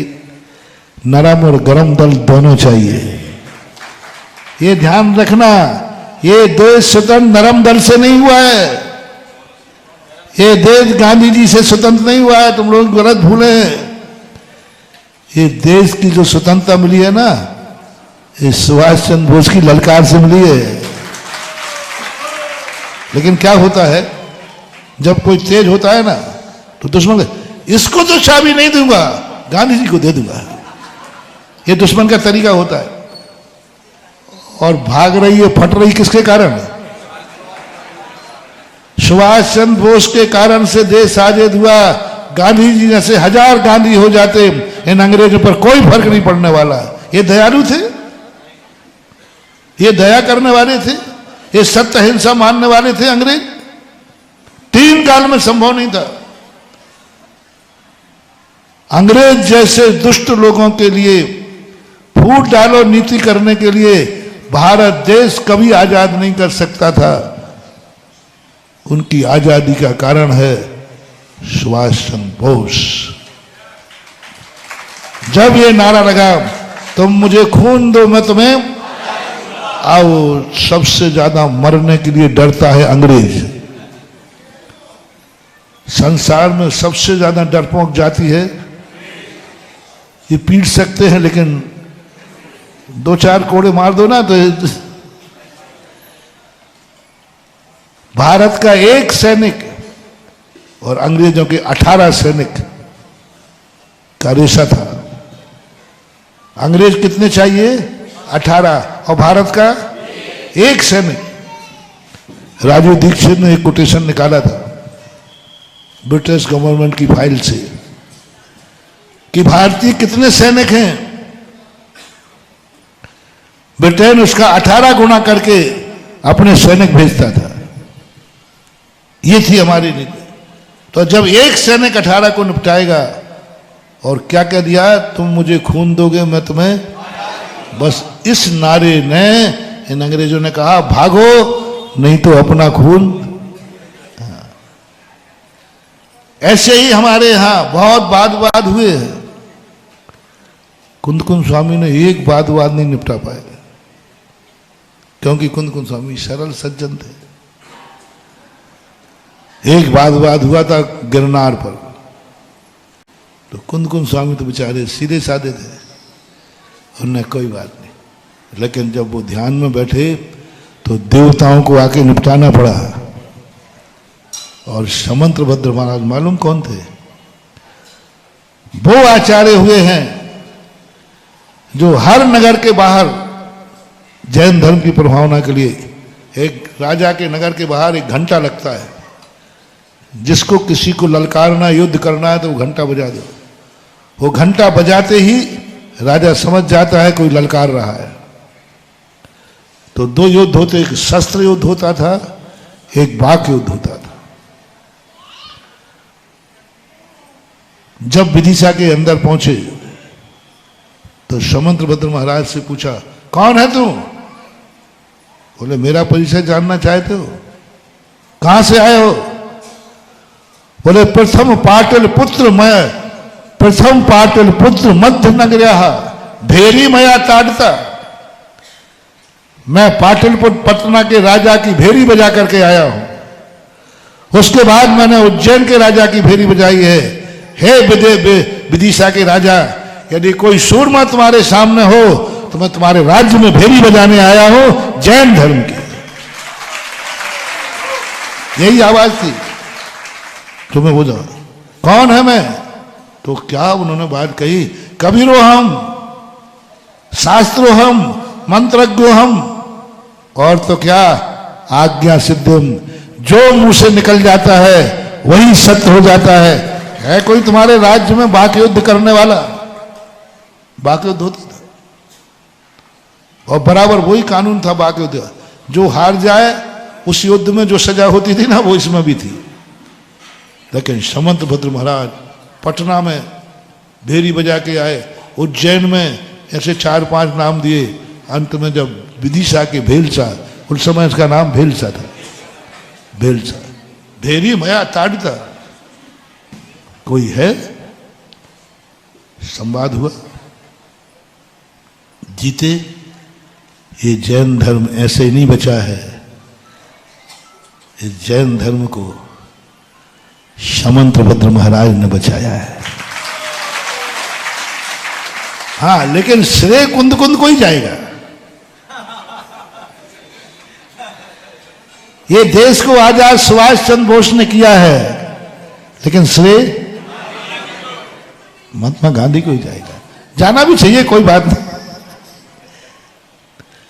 नरम और गरम दल दोनों चाहिए। ये ध्यान रखना, ये देश स्वतंत्र नरम दल से नहीं हुआ है, ये देश गांधी जी से स्वतंत्र नहीं हुआ है। तुम लोग गलत भूले हैं। ये देश की जो स्वतंत्रता मिली है ना, ये सुभाष चंद्र बोस की ललकार से मिली है। लेकिन क्या होता है, जब कोई तेज होता है ना, तो दुश्मन इसको तो चाबी नहीं दूंगा, गांधी जी को दे दूंगा। ये दुश्मन का तरीका होता है। और भाग रही है, फट रही किसके कारण? सुभाष चंद्र बोस के कारण से देश आजाद हुआ। गांधी जी जैसे हजार गांधी हो जाते, इन अंग्रेजों पर कोई फर्क नहीं पड़ने वाला। ये दयालु थे, ये दया करने वाले थे, ये सत्य अहिंसा मानने वाले थे। अंग्रेज 3 काल में संभव नहीं था। अंग्रेज जैसे दुष्ट लोगों के लिए फूट डालो नीति करने के लिए भारत देश कभी आजाद नहीं कर सकता था। उनकी आजादी का कारण है सुभाष चंद्र बोस। जब ये नारा लगा, तुम मुझे खून दो मैं तुम्हें, आओ, सबसे ज्यादा मरने के लिए डरता है अंग्रेज। संसार में सबसे ज्यादा डरपोक जाति है। ये पीट सकते हैं, लेकिन 2-4 कोड़े मार दो ना तो भारत का 1 सैनिक और अंग्रेजों के 18 सैनिक का रेशा था। अंग्रेज कितने चाहिए? 18, और भारत का 1 सैनिक। राजू दीक्षित ने एक कोटेशन निकाला था ब्रिटिश गवर्नमेंट की फाइल से कि भारतीय कितने सैनिक हैं। ब्रिटेन उसका 18 गुना करके अपने सैनिक भेजता था। ये थी हमारी नीति। तो जब 1 सैनिक 18 को निपटाएगा, और क्या कह दिया, तुम मुझे खून दोगे मैं तुम्हें, बस इस नारे ने इन अंग्रेजों ने कहा भागो नहीं तो अपना खून। ऐसे ही हमारे यहां बहुत वाद विवाद हुए हैं। कुंदकुंद स्वामी ने एक वाद विवाद नहीं निपटा पाए, क्योंकि कुंदकुंद स्वामी सरल सज्जन थे। एक वाद हुआ था गिरनार पर, तो कुंद स्वामी तो बेचारे सीधे साधे थे, उन्हें कोई बात नहीं, लेकिन जब वो ध्यान में बैठे तो देवताओं को आके निपटाना पड़ा। और समंत्रभद्र महाराज मालूम कौन थे? वो आचार्य हुए हैं जो हर नगर के बाहर जैन धर्म की प्रभावना के लिए, एक राजा के नगर के बाहर एक घंटा लगता है, जिसको किसी को ललकारना, युद्ध करना है तो वो घंटा बजा दो, वो घंटा बजाते ही राजा समझ जाता है कोई ललकार रहा है। तो दो युद्ध होते, एक शस्त्र युद्ध होता था, एक वाक युद्ध होता था। जब विदिशा के अंदर पहुंचे तो समंत्रभद्र महाराज से पूछा, कौन है तू? बोले, मेरा परिचय जानना चाहते हो? कहां से आए हो? बोले, प्रथम पाटल पुत्र मैं, प्रथम पाटल पुत्र मध्य नगर्या भेरी मया ताड़ता। मैं पाटलिपुत्र पटना के राजा की भेरी बजा करके आया हूं। उसके बाद मैंने उज्जैन के राजा की भेरी बजाई है। हे विदिशा के राजा, यदि कोई सूरमा तुम्हारे सामने हो तो मैं तुम्हारे राज्य में भेरी बजाने आया हूं, जैन धर्म की। यही आवाज थी। तुम्हें बोझा, कौन है मैं? तो क्या उन्होंने बात कही, कबीरो हम, शास्त्रो हम, मंत्रज्ञो हम, और तो क्या आज्ञा सिद्धम, जो मुंह से निकल जाता है वही सत्य हो जाता है कोई तुम्हारे राज्य में वाक युद्ध करने वाला? वाक युद्ध होता था और बराबर वही कानून था वाक युद्ध, जो हार जाए उस युद्ध में जो सजा होती थी ना, वो इसमें भी थी। लेकिन समंत्रभद्र महाराज पटना में भेरी बजा के आए, उज्जैन में ऐसे 4-5 नाम दिए, अंत में जब विदिशा के भेलसा, उस समय इसका नाम भेलसा था, भेलसा, भेरी मया ताड़ता। कोई है? संवाद हुआ, जीते। ये जैन धर्म ऐसे नहीं बचा है, इस जैन धर्म को समंत्रभद्र महाराज ने बचाया है। हाँ, लेकिन श्रेय कुंद को ही जाएगा। ये देश को आजाद सुभाष चंद्र बोस ने किया है, लेकिन श्रेय महात्मा गांधी को ही जाएगा। जाना भी चाहिए, कोई बात नहीं।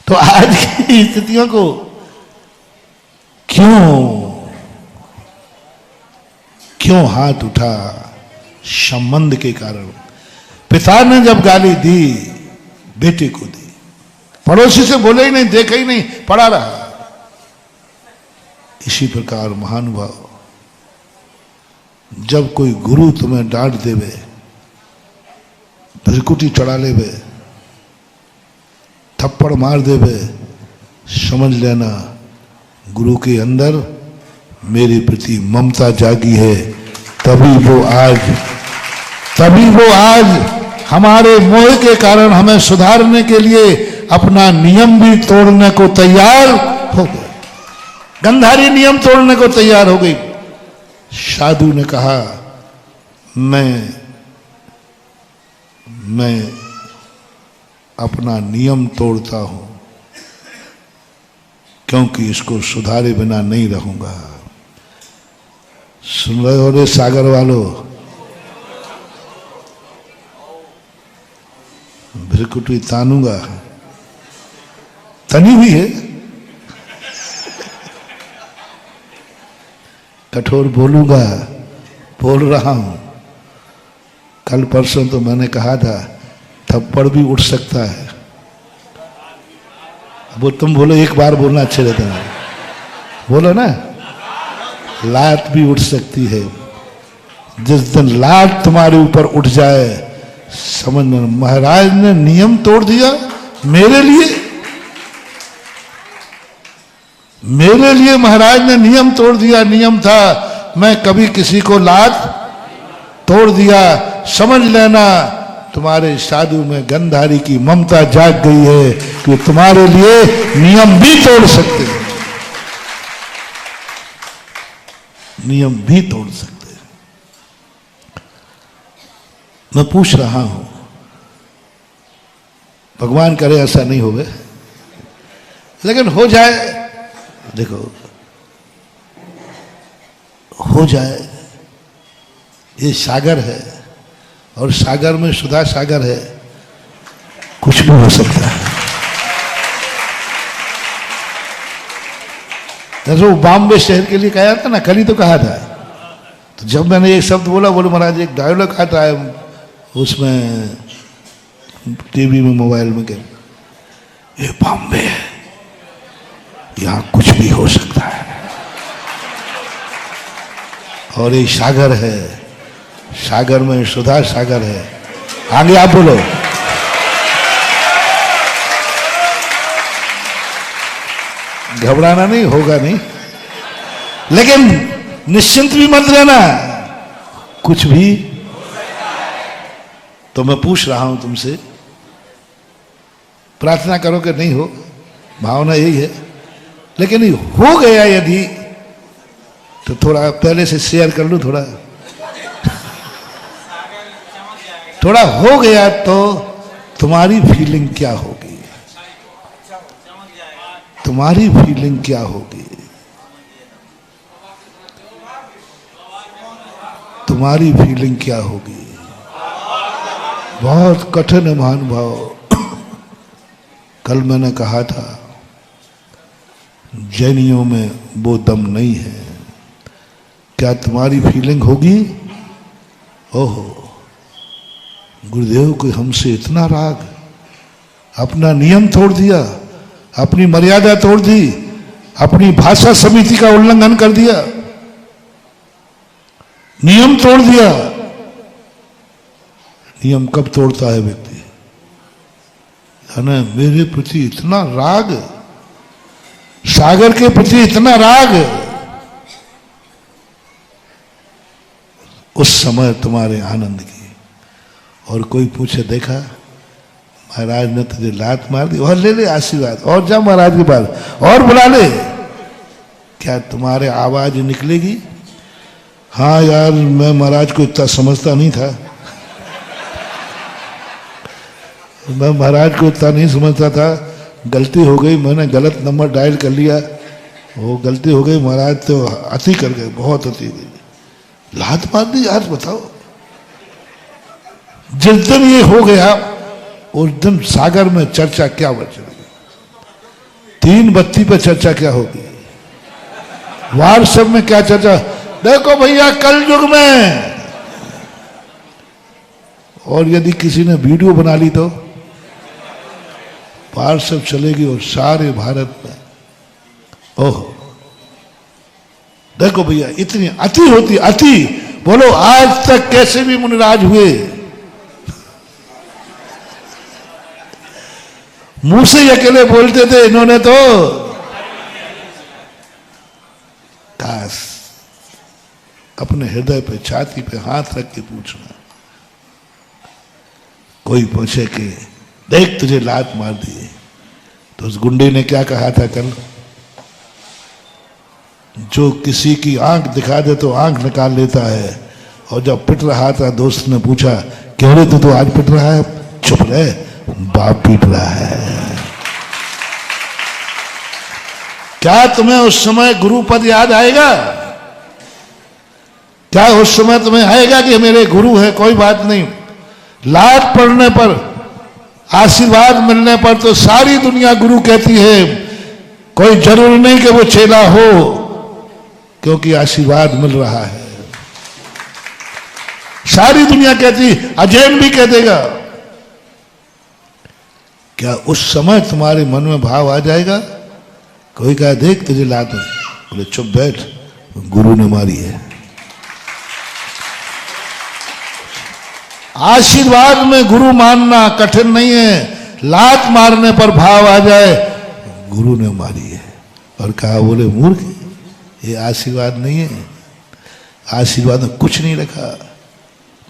तो आज की स्थितियों को क्यों हाथ उठा? संबंध के कारण। पिता ने जब गाली दी, बेटे को दी, पड़ोसी से बोले ही नहीं, देखा ही नहीं, पड़ा रहा। इसी प्रकार महानुभाव, जब कोई गुरु तुम्हें डांट देवे, भ्रिकुटी चढ़ा लेवे, थप्पड़ मार देवे, समझ लेना गुरु के अंदर मेरे प्रति ममता जागी है। तभी वो आज हमारे मोह के कारण हमें सुधारने के लिए अपना नियम भी तोड़ने को तैयार हो गए। गंधारी नियम तोड़ने को तैयार हो गई। साधु ने कहा, मैं अपना नियम तोड़ता हूं, क्योंकि इसको सुधारे बिना नहीं रहूंगा। सुन रहे हो रे सागर वालों? भ्रिकुटी तानूंगा, तनी हुई है, कठोर बोलूंगा, बोल रहा हूं। कल परसों तो मैंने कहा था थप्पड़ भी उठ सकता है। वो तुम बोलो एक बार बोलना अच्छे रहता है, बोलो ना, लात भी उठ सकती है। जिस दिन लात तुम्हारे ऊपर उठ जाए, समझना महाराज ने नियम तोड़ दिया मेरे लिए महाराज ने नियम तोड़ दिया। नियम था मैं कभी किसी को लात तोड़ दिया, समझ लेना तुम्हारे साधु में गंधारी की ममता जाग गई है कि तुम्हारे लिए नियम भी तोड़ सकते हैं। नियम भी तोड़ सकते हैं। मैं पूछ रहा हूं, भगवान करे ऐसा नहीं होवे, लेकिन हो जाए, देखो हो जाए, ये सागर है और सागर में सुधा सागर है, कुछ भी हो सकता है। जैसे वो बॉम्बे शहर के लिए कहा था ना, कल ही तो कहा था। तो जब मैंने एक शब्द बोला, बोले महाराज एक डायलॉग आता है उसमें टीवी में मोबाइल में, क्या ये बॉम्बे है, यहां कुछ भी हो सकता है, और ये सागर है, सागर में सुधा सागर है। आगे आप बोलो। घबराना नहीं, होगा नहीं, लेकिन निश्चिंत भी मत रहना, कुछ भी। तो मैं पूछ रहा हूं तुमसे, प्रार्थना करो कि नहीं हो, भावना यही है, लेकिन हो गया यदि, तो थोड़ा पहले से शेयर कर लूं, थोड़ा हो गया तो तुम्हारी फीलिंग क्या होगी, तुम्हारी फीलिंग क्या होगी, तुम्हारी फीलिंग क्या होगी। बहुत कठिन है महानुभाव। कल मैंने कहा था जैनियों में वो दम नहीं है, क्या तुम्हारी फीलिंग होगी। ओहो, गुरुदेव को हमसे इतना राग, अपना नियम तोड़ दिया, अपनी मर्यादा तोड़ दी, अपनी भाषा समिति का उल्लंघन कर दिया, नियम तोड़ दिया। नियम कब तोड़ता है व्यक्ति, है ना। मेरे प्रति इतना राग, सागर के प्रति इतना राग, उस समय तुम्हारे आनंद की। और कोई पूछे, देखा महाराज ने तुझे लात मार दी, और ले ले आशीर्वाद, और जा महाराज के पास और बुला ले, क्या तुम्हारे आवाज निकलेगी। हाँ यार, मैं महाराज को इतना समझता नहीं था, मैं महाराज को इतना नहीं समझता था, गलती हो गई, मैंने गलत नंबर डायल कर लिया, वो गलती हो गई, महाराज तो अति कर गए, बहुत अति गई, लात मार दी। आज बताओ, जिस दिन ये हो गया उस दिन सागर में चर्चा क्या बचेगी, 3 बत्ती पे चर्चा क्या होगी, व्हाट्सएप में क्या चर्चा। देखो भैया, कल युग में, और यदि किसी ने वीडियो बना ली तो व्हाट्सएप चलेगी और सारे भारत में। ओहो, देखो भैया, इतनी अति होती, अति। बोलो आज तक कैसे भी मुनिराज हुए, मुंह से अकेले बोलते थे, इन्होंने तो काश अपने हृदय पे, छाती पे हाथ रख के पूछना। कोई पूछे कि देख तुझे लात मार दी, तो उस गुंडे ने क्या कहा था कल, जो किसी की आंख दिखा दे तो आंख निकाल लेता है। और जब पिट रहा था, दोस्त ने पूछा, क्यों रे तू तो आज पिट रहा है। चुप रहे, बाप पीट रहा है। क्या तुम्हें उस समय गुरु पद याद आएगा? क्या उस समय तुम्हें आएगा कि मेरे गुरु है? कोई बात नहीं, लात पड़ने पर, आशीर्वाद मिलने पर तो सारी दुनिया गुरु कहती है, कोई जरूरी नहीं कि वो चेला हो, क्योंकि आशीर्वाद मिल रहा है। सारी दुनिया कहती, अजैन भी कह देगा। क्या उस समय तुम्हारे मन में भाव आ जाएगा? कोई कहा देख तुझे लात, बोले चुप बैठ, गुरु ने मारी है। आशीर्वाद में गुरु मानना कठिन नहीं है, लात मारने पर भाव आ जाए, गुरु ने मारी है। और कहा, बोले मूर्ख, ये आशीर्वाद नहीं है, आशीर्वाद में कुछ नहीं रखा।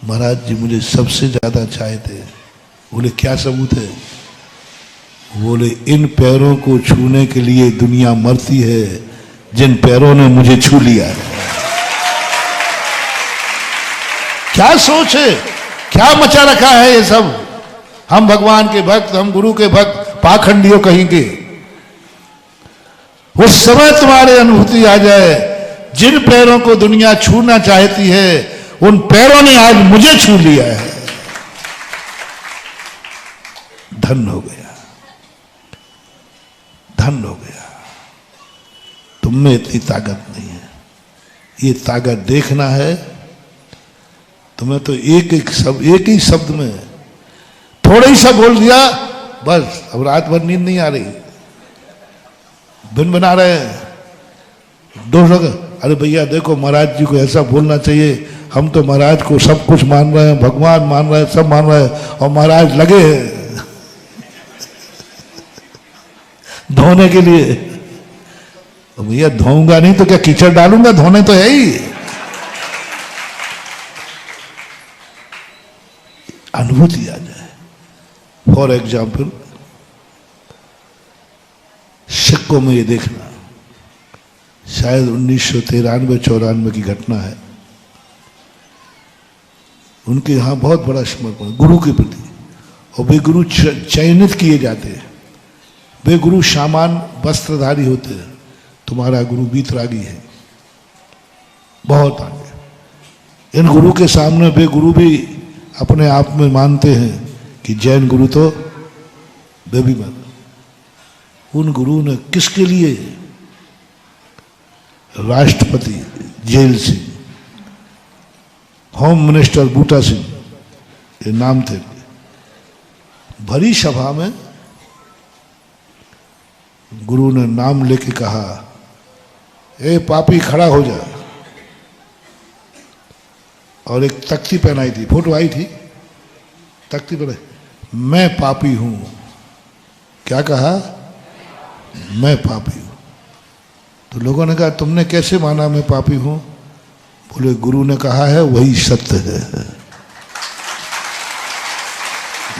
महाराज जी मुझे सबसे ज्यादा चाहते। बोले क्या सबूत है? बोले इन पैरों को छूने के लिए दुनिया मरती है, जिन पैरों ने मुझे छू लिया है। क्या सोच है, क्या मचा रखा है ये सब। हम भगवान के भक्त, हम गुरु के भक्त, पाखंडियों कहेंगे। उस समय तुम्हारे अनुभूति आ जाए, जिन पैरों को दुनिया छूना चाहती है उन पैरों ने आज मुझे छू लिया है। धन हो गया, धन हो गया। तुम में इतनी ताकत नहीं है, ये ताकत देखना है। तुम्हें तो एक ही शब्द में थोड़ा ही सा बोल दिया, बस अब रात भर नींद नहीं आ रही, दिन बना रहे हैं। दो लोग, अरे भैया देखो महाराज जी को ऐसा बोलना चाहिए, हम तो महाराज को सब कुछ मान रहे हैं, भगवान मान रहे हैं, सब मान रहे हैं, और महाराज लगे हैं धोने के लिए। तो भैया धोऊंगा नहीं तो क्या कीचड़ डालूंगा, धोने तो है ही। अनुभूति आ जाए। फॉर एग्जाम्पल, सिक्कों में ये देखना, शायद 1993-94 की घटना है। उनके यहां बहुत बड़ा समर्पण गुरु के प्रति, और वे गुरु चयनित किए जाते हैं। वे गुरु सामान वस्त्रधारी होते हैं। तुम्हारा गुरु बीतरागी है, बहुत आगे। इन गुरु के सामने वे गुरु भी अपने आप में मानते हैं कि जैन गुरु तो वे भी मान। उन गुरु ने किसके लिए राष्ट्रपति जेल सिंह, होम मिनिस्टर बूटा सिंह, ये नाम थे, भरी सभा में गुरु ने नाम लेके कहा, ए पापी खड़ा हो जा। और एक तख्ती पहनाई थी, फोटो आई थी, तख्ती पर मैं पापी हूं। क्या कहा? मैं पापी हूं। तो लोगों ने कहा तुमने कैसे माना मैं पापी हूं? बोले गुरु ने कहा है वही सत्य है।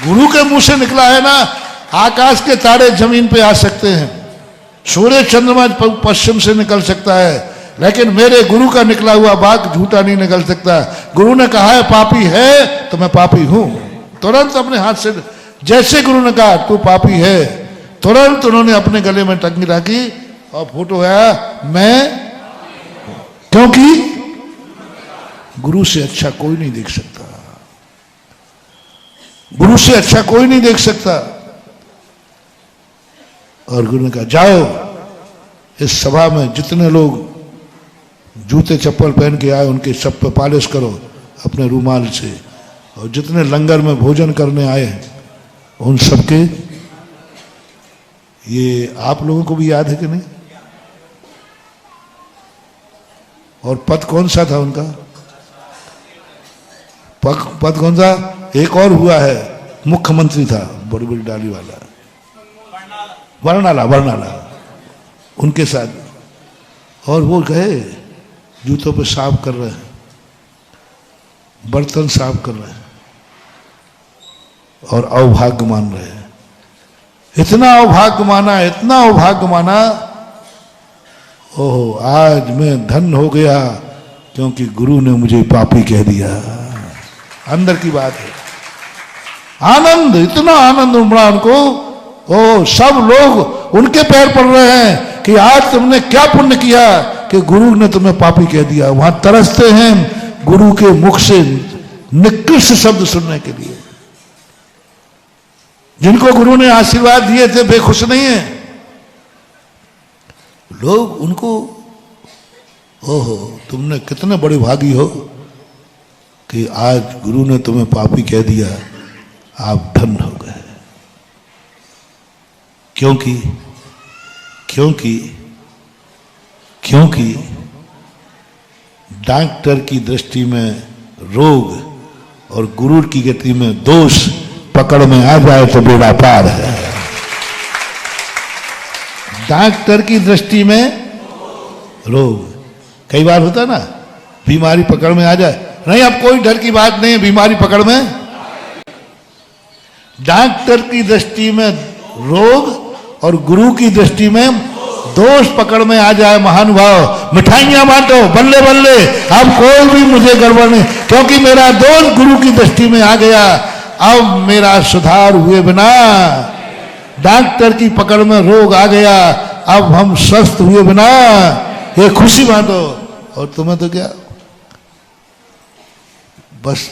गुरु के मुंह से निकला है ना, आकाश के तारे जमीन पे आ सकते हैं, सूर्य चंद्रमा पश्चिम से निकल सकता है, लेकिन मेरे गुरु का निकला हुआ बात झूठा नहीं निकल सकता। गुरु ने कहा है पापी है तो मैं पापी हूं। तुरंत अपने हाथ से, जैसे गुरु ने कहा तू पापी है, तुरंत उन्होंने अपने गले में टंगी रखी और फोटो है मैं, क्योंकि गुरु से अच्छा कोई नहीं देख सकता, गुरु से अच्छा कोई नहीं देख सकता। और गुरु ने कहा जाओ इस सभा में जितने लोग जूते चप्पल पहन के आए उनके सब पे पालिश करो अपने रूमाल से, और जितने लंगर में भोजन करने आए उन सबके, ये आप लोगों को भी याद है कि नहीं? और पद कौन सा था उनका? पद कौन सा? एक और हुआ है, मुख्यमंत्री था, बड़ी बड़ी डाली वाला, वर्णाला उनके साथ। और वो गए जूतों पे साफ कर रहे हैं, बर्तन साफ कर रहे हैं और अवभाग्य मान रहे हैं। इतना अवभाग्य माना, इतना अवभाग्य माना, ओहो आज मैं धन हो गया क्योंकि गुरु ने मुझे पापी कह दिया। अंदर की बात है, आनंद, इतना आनंद उमड़ा उनको। ओ सब लोग उनके पैर पड़ रहे हैं कि आज तुमने क्या पुण्य किया कि गुरु ने तुम्हें पापी कह दिया। वहां तरसते हैं गुरु के मुख से निकृष्ट शब्द सुनने के लिए। जिनको गुरु ने आशीर्वाद दिए थे वे खुश नहीं है, लोग उनको, ओहो तुमने कितने बड़े भागी हो कि आज गुरु ने तुम्हें पापी कह दिया, आप धन्य हो गए। क्योंकि क्योंकि क्योंकि डॉक्टर की दृष्टि में रोग और गुरु की गति में दोष पकड़ में आ जाए तो बेड़ा पार है। डॉक्टर की दृष्टि में रोग, कई बार होता है ना, बीमारी पकड़ में आ जाए, नहीं अब कोई डर की बात नहीं है, बीमारी पकड़ में। डॉक्टर की दृष्टि में रोग और गुरु की दृष्टि में दोस्त पकड़ में आ जाए महानुभाव, मिठाइयां बांटो, बल्ले बल्ले, अब कोई भी मुझे गड़बड़ नहीं, क्योंकि मेरा दोस्त गुरु की दृष्टि में आ गया। अब मेरा सुधार हुए बिना, डॉक्टर की पकड़ में रोग आ गया, अब हम स्वस्थ हुए बिना ये खुशी बांटो। और तुम्हें तो क्या, बस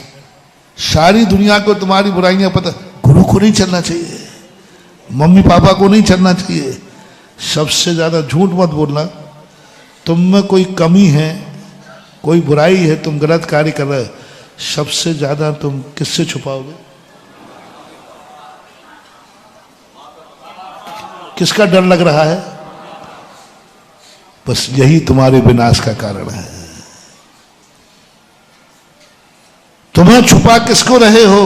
सारी दुनिया को तुम्हारी बुराइयां पता, गुरु को नहीं चलना चाहिए, मम्मी पापा को नहीं चलना चाहिए। सबसे ज्यादा झूठ मत बोलना, तुम में कोई कमी है, कोई बुराई है, तुम गलत कार्य कर रहे हो, सबसे ज्यादा तुम किससे छुपाओगे? किसका डर लग रहा है? बस यही तुम्हारे विनाश का कारण है। तुम्हें छुपा किसको रहे हो?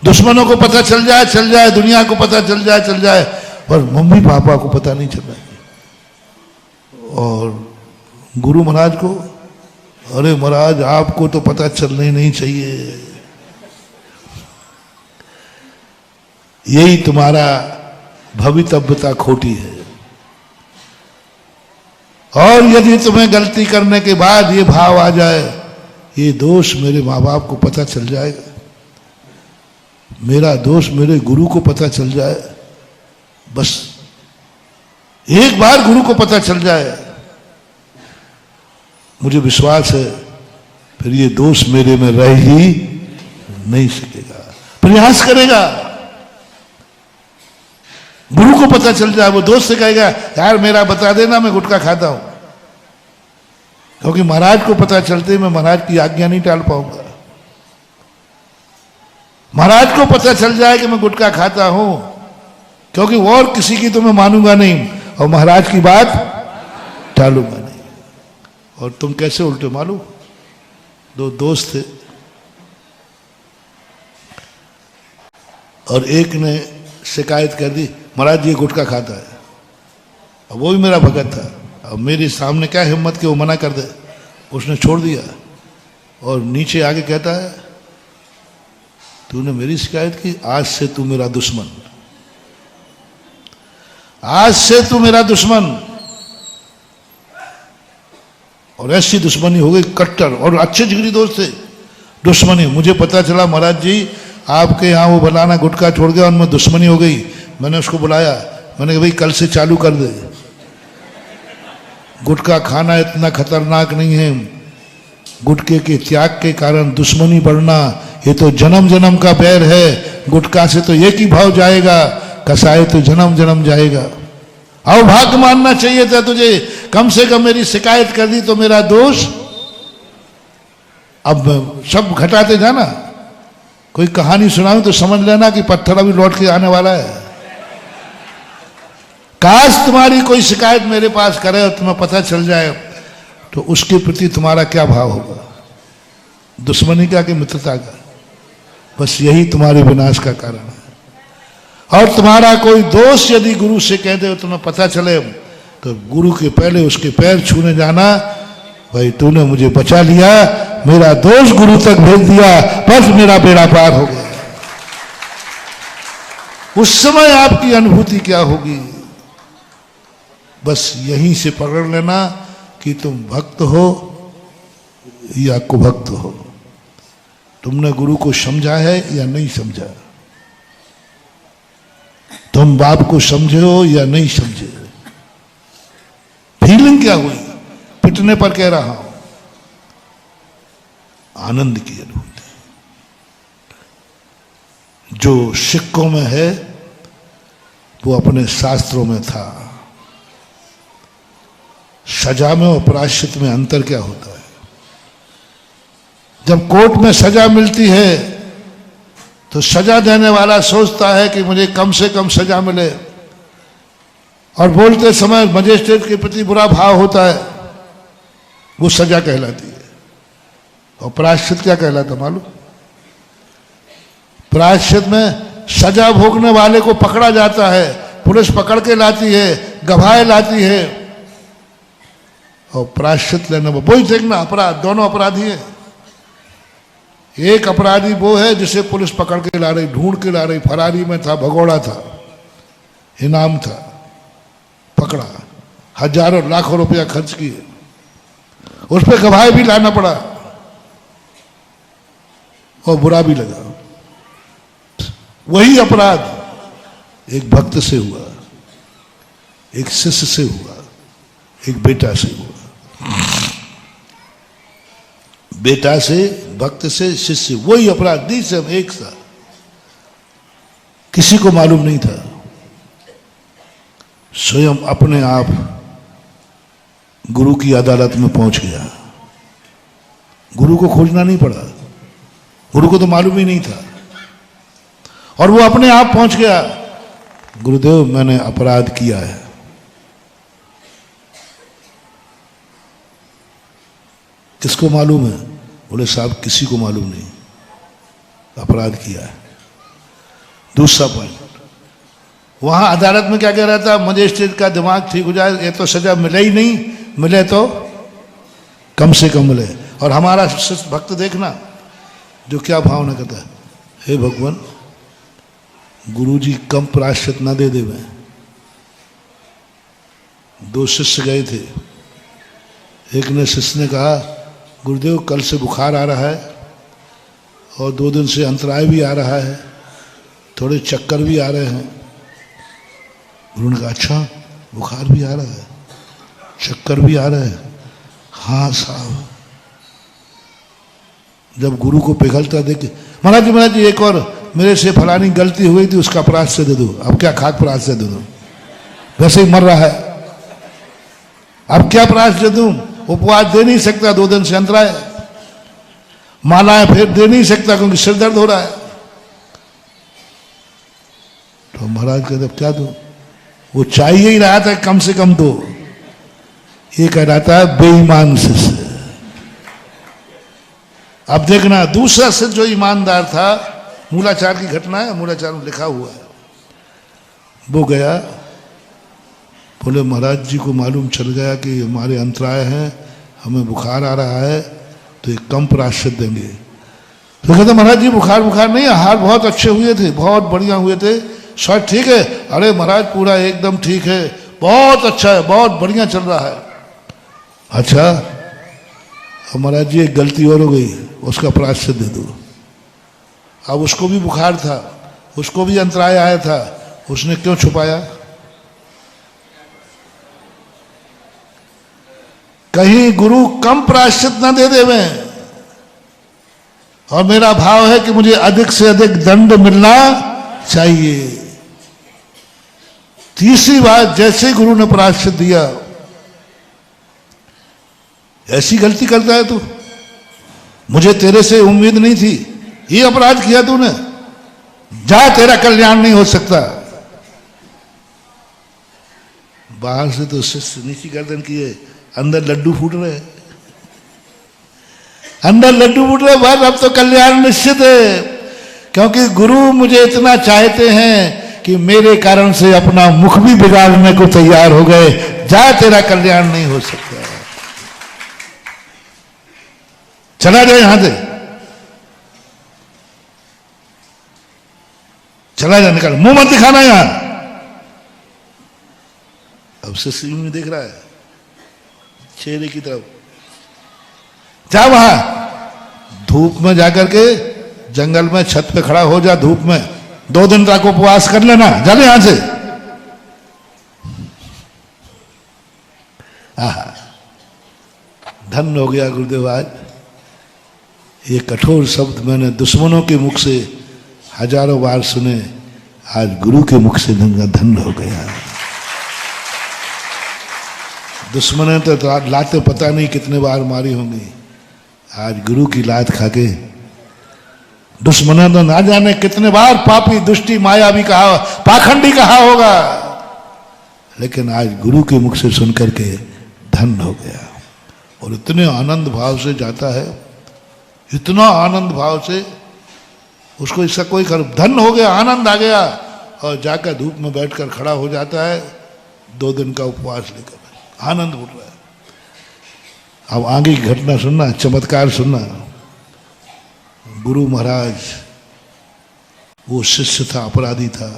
दुश्मनों को पता चल जाए, दुनिया को पता चल जाए, और मम्मी पापा को पता नहीं चल रहा है। और गुरु महाराज को, अरे महाराज आपको तो पता चलना ही नहीं चाहिए। यही तुम्हारा भवितव्यता खोटी है। और यदि तुम्हें गलती करने के बाद ये भाव आ जाए, ये दोष मेरे माँ बाप को पता चल जाएगा, मेरा दोष मेरे गुरु को पता चल जाए, बस एक बार गुरु को पता चल जाए, मुझे विश्वास है फिर ये दोष मेरे में रह ही नहीं सकेगा। प्रयास करेगा, गुरु को पता चल जाए, वो दोस्त से कहेगा यार मेरा बता देना, मैं गुटखा खाता हूं, क्योंकि महाराज को पता चलते मैं महाराज की आज्ञा नहीं टाल पाऊंगा। महाराज को पता चल जाए कि मैं गुटखा खाता हूं, क्योंकि और किसी की तो मैं मानूंगा नहीं, और महाराज की बात टालूंगा नहीं। और तुम कैसे उल्टे मालूम, दो दोस्त थे और एक ने शिकायत कर दी महाराज ये गुटखा खाता है, अब वो भी मेरा भगत था, अब मेरे सामने क्या हिम्मत के वो मना कर दे, उसने छोड़ दिया। और नीचे आके कहता है तूने मेरी शिकायत की, आज से तू मेरा दुश्मन, आज से तू मेरा दुश्मन। और ऐसी दुश्मनी हो गई कट्टर, और अच्छे जिगरी दोस्त थे, दुश्मनी। मुझे पता चला महाराज जी आपके यहाँ वो बनाना गुटखा छोड़ गया, उनमें दुश्मनी हो गई। मैंने उसको बुलाया, मैंने कहा भाई कल से चालू कर दे, गुटखा खाना इतना खतरनाक नहीं है, गुटखे के त्याग के कारण दुश्मनी बढ़ना ये तो जन्म जन्म का बैर है, गुटखा से तो एक ही भाव जाएगा, कसाए तो जन्म जन्म जाएगा। आओ भाग्य मानना चाहिए था तुझे, कम से कम मेरी शिकायत कर दी तो मेरा दोष। अब सब घटाते जाना, कोई कहानी सुनाऊं तो समझ लेना कि पत्थर अभी लौट के आने वाला है। काश तुम्हारी कोई शिकायत मेरे पास करे और तुम्हें पता चल जाए तो उसके प्रति तुम्हारा क्या भाव होगा, दुश्मनी का कि मित्रता का? बस यही तुम्हारे विनाश का कारण है। और तुम्हारा कोई दोस्त यदि गुरु से कह दे, तुम्हें पता चले, तो गुरु के पहले उसके पैर छूने जाना, भाई तूने मुझे बचा लिया, मेरा दोस्त गुरु तक भेज दिया, बस मेरा बेड़ा पार हो गया। उस समय आपकी अनुभूति क्या होगी? बस यहीं से पकड़ लेना कि तुम भक्त हो या कुभक्त हो, तुमने गुरु को समझा है या नहीं समझा, तुम बाप को समझे हो या नहीं समझे, फीलिंग क्या हुई, पिटने पर कह रहा हूं, आनंद की अनुभूति जो सिक्कों में है वो अपने शास्त्रों में था। सजा में और प्रायश्चित में अंतर क्या होता है? जब कोर्ट में सजा मिलती है तो सजा देने वाला सोचता है कि मुझे कम से कम सजा मिले, और बोलते समय मजिस्ट्रेट के प्रति बुरा भाव होता है, वो सजा कहलाती है। और प्रायश्चित क्या कहलाता मालूम? प्रायश्चित में सजा भोगने वाले को पकड़ा जाता है, पुलिस पकड़ के लाती है, गवाह लाती है, और प्रायश्चित लेने में वही देखना अपराध, दोनों अपराधी है। एक अपराधी वो है जिसे पुलिस पकड़ के ला रही, ढूंढ के ला रही, फरारी में था, भगोड़ा था, इनाम था, पकड़ा, हजारों लाखों रुपया खर्च किए, उस पर गवाह भी लाना पड़ा और बुरा भी लगा। वही अपराध एक भक्त से हुआ, एक शिष्य से हुआ, एक बेटा से हुआ। बेटा से, भक्त से, शिष्य, वही अपराध दी सब एक साथ। किसी को मालूम नहीं था, स्वयं अपने आप गुरु की अदालत में पहुंच गया। गुरु को खोजना नहीं पड़ा, गुरु को तो मालूम ही नहीं था, और वो अपने आप पहुंच गया, गुरुदेव मैंने अपराध किया है। किसको मालूम है? बोले साहब किसी को मालूम नहीं, अपराध किया है। दूसरा पॉइंट, वहां अदालत में क्या कह रहा था? मजिस्ट्रेट का दिमाग ठीक हो जाए, ये तो सजा मिले ही नहीं, मिले तो कम से कम मिले। और हमारा भक्त देखना जो क्या भावना करता है, हे भगवान गुरुजी कम प्रायश्चित न दे देवे। दो शिष्य गए थे, एक ने शिष्य ने कहा गुरुदेव कल से बुखार आ रहा है और 2 दिन से अंतराय भी आ रहा है, थोड़े चक्कर भी आ रहे हैं। गुरु ने कहा अच्छा बुखार भी आ रहा है, चक्कर भी आ रहे हैं? हाँ साहब। जब गुरु को पिघलता देखे, महाराज जी एक और मेरे से फलानी गलती हुई थी, उसका प्रायश्चित दे दो। अब क्या खाक प्रायश्चित दे दो, वैसे ही मर रहा है, अब क्या प्रायश्चित दूं? उपवास दे नहीं सकता, 2 दिन से अंतराय, मालाएं फिर दे नहीं सकता क्योंकि सिर दर्द हो रहा है। तो महाराज कहते अब क्या दूं? वो चाहिए ही रहा था कम से कम दो, ये कह रहा था बेईमान शिष्य। अब देखना दूसरा शिष्य जो ईमानदार था, मूलाचार की घटना है, मूलाचार में लिखा हुआ है, वो गया, बोले महाराज जी को मालूम चल गया कि हमारे अंतराय हैं, हमें बुखार आ रहा है, तो एक कम प्रायश्चित देंगे। तो कहते महाराज जी बुखार नहीं, आहार बहुत अच्छे हुए थे, बहुत बढ़िया हुए थे, स्वास्थ्य ठीक है? अरे महाराज पूरा एकदम ठीक है, बहुत अच्छा है, बहुत बढ़िया चल रहा है। अच्छा अब महाराज जी एक गलती और हो गई, उसका प्रायश्चित दे दो। अब उसको भी बुखार था, उसको भी अंतराय आया था, उसने क्यों छुपाया? कहीं गुरु कम प्रायश्चित न दे देवे। और मेरा भाव है कि मुझे अधिक से अधिक दंड मिलना चाहिए। तीसरी बात, जैसे गुरु ने प्रायश्चित दिया, ऐसी गलती करता है तू, मुझे तेरे से उम्मीद नहीं थी, ये अपराध किया तूने, जा तेरा कल्याण नहीं हो सकता। बाहर से तो शिष्य नीची गर्दन किए, अंदर लड्डू फूट रहे, अंदर लड्डू फूट रहे, बस अब तो कल्याण निश्चित है, क्योंकि गुरु मुझे इतना चाहते हैं कि मेरे कारण से अपना मुख भी बिगाड़ने को तैयार हो गए, जा तेरा कल्याण नहीं हो सकता, चला जाए यहां से, चला जा, निकल, मुंह मत दिखाना यहां। अब शिष्य में देख रहा है चेहरे की तरफ, जा वहां धूप में जाकर के जंगल में छत पे खड़ा हो जा, धूप में 2 दिन तक उपवास कर लेना, चले यहां से। धन्य हो गया गुरुदेव। आज ये कठोर शब्द मैंने दुश्मनों के मुख से हजारों बार सुने, आज गुरु के मुख से धन्य हो गया। दुश्मन तो लाते पता नहीं कितने बार मारी होंगी, आज गुरु की लात खाके दुश्मन तो ना जाने कितने बार पापी, दुष्टी, माया भी कहा, पाखंडी कहा होगा, लेकिन आज गुरु के मुख से सुनकर के धन्य हो गया। और इतने आनंद भाव से जाता है, इतना आनंद भाव से, उसको इसका कोई धन्य हो गया, आनंद आ गया, और जाकर धूप में बैठकर खड़ा हो जाता है 2 दिन का उपवास लेकर, आनंद उठ रहा है। अब आगे की घटना सुनना, चमत्कार सुनना। गुरु महाराज, वो शिष्य था, अपराधी था,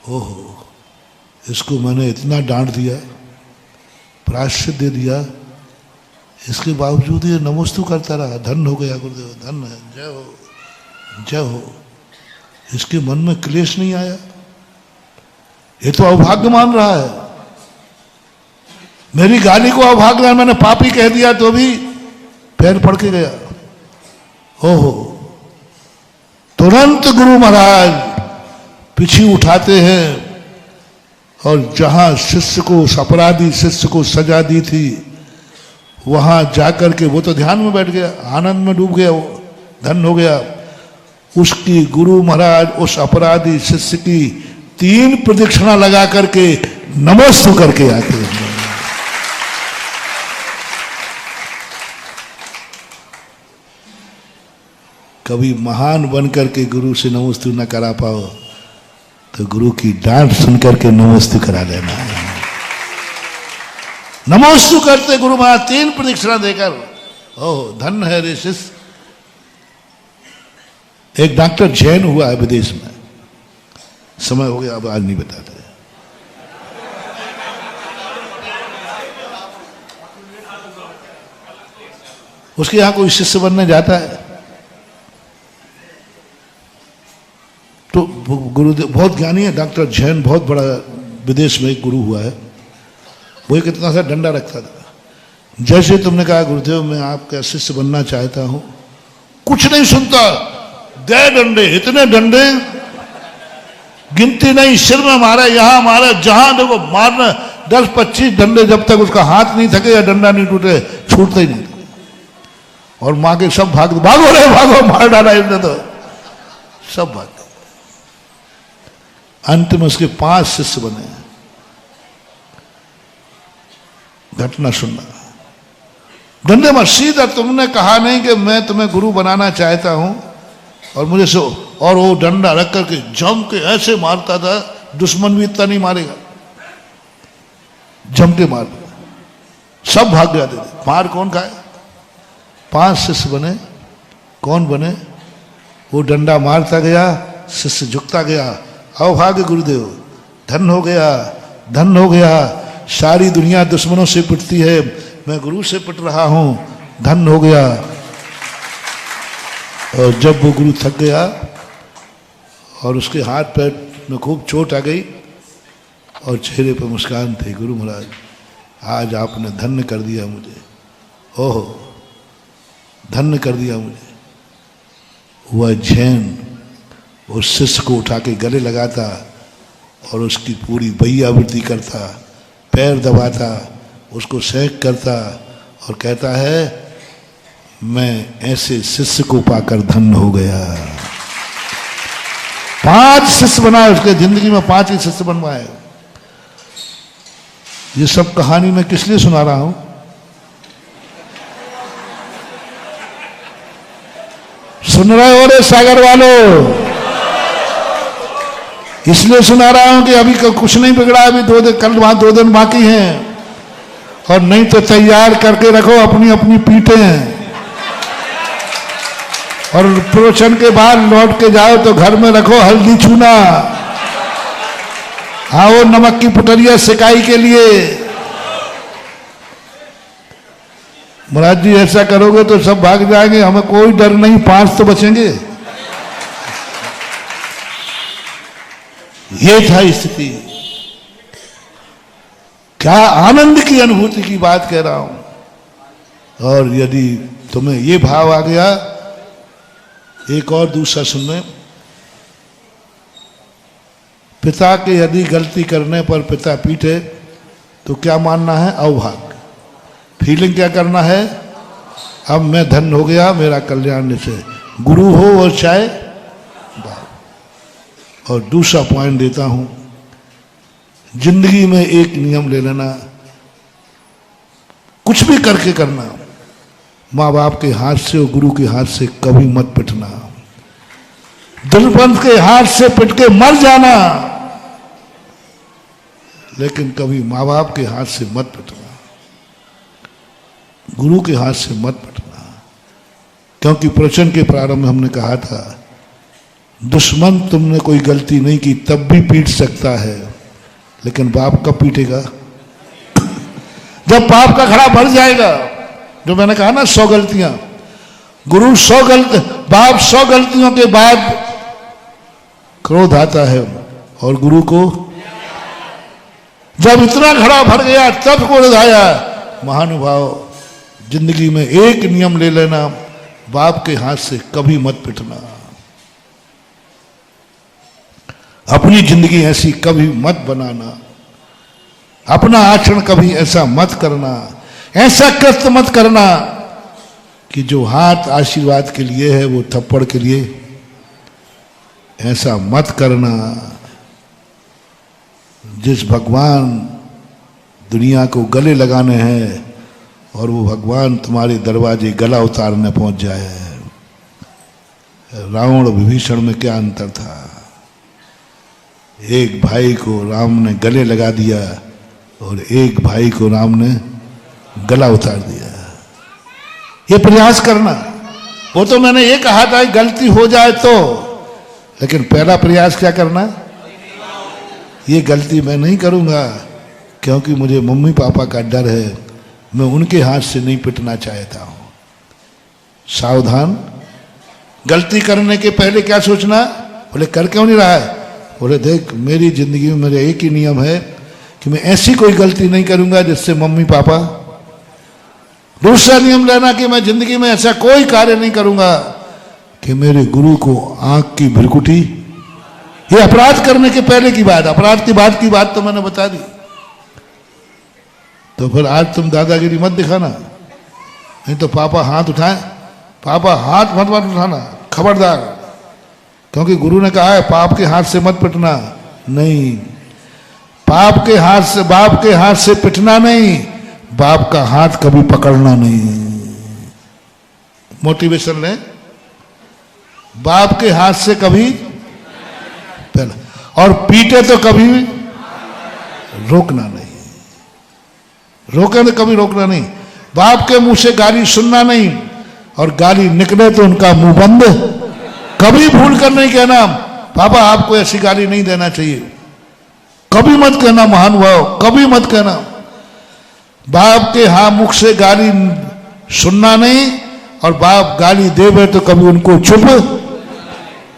ओहो इसको मैंने इतना डांट दिया, प्रायश्चित दे दिया, इसके बावजूद ये नमोस्तु करता रहा। धन हो गया गुरुदेव, धन है, जय हो जय हो। इसके मन में क्लेश नहीं आया। ये तो अभाग्य मान रहा है। मेरी गाली को अभाग्य, मैंने पापी कह दिया तो भी पैर पड़ के गया। ओहो, तुरंत गुरु महाराज पीछे उठाते हैं और जहां शिष्य को, उस अपराधी शिष्य को सजा दी थी, वहां जाकर के वो तो ध्यान में बैठ गया, आनंद में डूब गया, वो धन हो गया। उसकी गुरु महाराज उस अपराधी शिष्य की 3 प्रदक्षिणा लगा करके नमोस्तु करके आते हैं। कभी महान बन करके गुरु से नमोस्तु न करा पाओ तो गुरु की डांट सुन करके नमोस्तु करा लेना है। नमोस्तु करते गुरु महाराज 3 प्रदक्षिणा देकर। ओह, धन है रे शिष्य। एक डॉक्टर जैन हुआ है विदेश में, समय हो गया, अब आज नहीं बताते। उसके यहां कोई शिष्य बनने जाता है तो गुरुदेव बहुत ज्ञानी है, डॉक्टर जैन, बहुत बड़ा विदेश में एक गुरु हुआ है। वो एक इतना सा डंडा रखता था। जैसे तुमने कहा गुरुदेव मैं आपका शिष्य बनना चाहता हूं, कुछ नहीं सुनता, दे डंडे, इतने डंडे गिनती नहीं, सिर में मारा, यहां मारा, जहां देखो मारना, 10-25 डंडे, जब तक उसका हाथ नहीं थके या डंडा नहीं टूटे छूटते ही नहीं। और मां के सब भागो रे भागो, मार डाला इसने तो, सब भाग। अंत में उसके 5 शिष्य बने। घटना सुनना, डंडे में सीधा, तुमने कहा नहीं कि मैं तुम्हें गुरु बनाना चाहता हूं और मुझे से, और वो डंडा रख करके जम के ऐसे मारता था, दुश्मन भी इतना नहीं मारेगा, जम के मार, सब भाग जाते थे। मार कौन खाए? 5 शिष्य बने। कौन बने? वो डंडा मारता गया, शिष्य झुकता गया। अभाग्य गुरुदेव, धन हो गया, धन हो गया। सारी दुनिया दुश्मनों से पिटती है, मैं गुरु से पिट रहा हूं, धन हो गया। और जब वो गुरु थक गया और उसके हाथ पैर में खूब चोट आ गई और चेहरे पर मुस्कान थे, गुरु महाराज आज आपने धन्य कर दिया मुझे, ओहो धन्य कर दिया मुझे। वह जैन उस शिष्य को उठा के गले लगाता और उसकी पूरी बैयावृत्ति करता, पैर दबाता, उसको सेक करता और कहता है मैं ऐसे शिष्य को पाकर धन्य हो गया। 5 शिष्य बनाए उसके, जिंदगी में 5 ही शिष्य बनवाए। ये सब कहानी मैं किस लिए सुना रहा हूं? सुन रहे हो रे सागर वालों? इसलिए सुना रहा हूं कि अभी कुछ नहीं बिगड़ा, अभी 2 दिन, कल वहां 2 दिन बाकी हैं, और नहीं तो तैयार करके रखो अपनी अपनी पीठें। और प्रवचन के बाद लौट के जाओ तो घर में रखो हल्दी चूना, आओ नमक की पुटरिया सिकाई के लिए। महाराज जी ऐसा करोगे तो सब भाग जाएंगे, हमें कोई डर नहीं, 5 तो बचेंगे। ये था स्थिति। क्या आनंद की अनुभूति की बात कह रहा हूं। और यदि तुम्हें ये भाव आ गया, एक और दूसरा सुनने, पिता के यदि गलती करने पर पिता पीटे तो क्या मानना है? अभाग्य। फीलिंग क्या करना है? अब मैं धन्य हो गया, मेरा कल्याण से, गुरु हो और चाहे। और दूसरा पॉइंट देता हूं, जिंदगी में एक नियम ले लेना, कुछ भी करके करना, माँ बाप के हाथ से और गुरु के हाथ से कभी मत पिटना। दुर्बंध के हाथ से पिट के मर जाना, लेकिन कभी माँ बाप के हाथ से मत पिटना, गुरु के हाथ से मत पिटना। क्योंकि प्रवचन के प्रारंभ में हमने कहा था, दुश्मन तुमने कोई गलती नहीं की तब भी पीट सकता है, लेकिन बाप कब पीटेगा? जब पाप का घड़ा भर जाएगा, जो मैंने कहा ना 100 गलतियां, गुरु 100 बाप 100 गलतियों के बाद क्रोध आता है और गुरु को जब इतना घड़ा भर गया तब क्रोध आया। महानुभाव, जिंदगी में एक नियम ले लेना, बाप के हाथ से कभी मत पिटना। अपनी जिंदगी ऐसी कभी मत बनाना, अपना आचरण कभी ऐसा मत करना, ऐसा कृत्य मत करना कि जो हाथ आशीर्वाद के लिए है वो थप्पड़ के लिए, ऐसा मत करना। जिस भगवान दुनिया को गले लगाने हैं और वो भगवान तुम्हारे दरवाजे गला उतारने पहुंच जाए। रावण और विभीषण में क्या अंतर था? एक भाई को राम ने गले लगा दिया और एक भाई को राम ने गला उतार दिया। ये प्रयास करना, वो तो मैंने ये कहा था गलती हो जाए तो, लेकिन पहला प्रयास क्या करना? ये गलती मैं नहीं करूंगा क्योंकि मुझे मम्मी पापा का डर है, मैं उनके हाथ से नहीं पिटना चाहता हूं। सावधान। गलती करने के पहले क्या सोचना? बोले कर क्यों नहीं रहा है? बोले देख, मेरी जिंदगी में मेरा एक ही नियम है कि मैं ऐसी कोई गलती नहीं करूंगा जिससे मम्मी पापा। दूसरा नियम लेना कि मैं जिंदगी में ऐसा कोई कार्य नहीं करूंगा कि मेरे गुरु को आंख की भ्रिकुटी। ये अपराध करने के पहले की बात, अपराध के बाद की बात तो मैंने बता दी। तो फिर आज तुम दादागिरी मत दिखाना, नहीं तो पापा हाथ उठाए, पापा हाथ मत उठाना, खबरदार। क्योंकि गुरु ने कहा है पाप के हाथ से मत पिटना। नहीं, पाप के हाथ से, बाप के हाथ से पिटना नहीं, बाप का हाथ कभी पकड़ना नहीं। मोटिवेशन ले, बाप के हाथ से कभी पहले, और पीटे तो कभी रोकना नहीं, रोके तो कभी रोकना नहीं। बाप के मुंह से गाली सुनना नहीं, और गाली निकले तो उनका मुंह बंद। कभी भूल कर नहीं कहना पापा आपको ऐसी गाली नहीं देना चाहिए, कभी मत कहना महानुभाव, कभी मत कहना। बाप के मुख से गाली सुनना नहीं, और बाप गाली देवे तो कभी उनको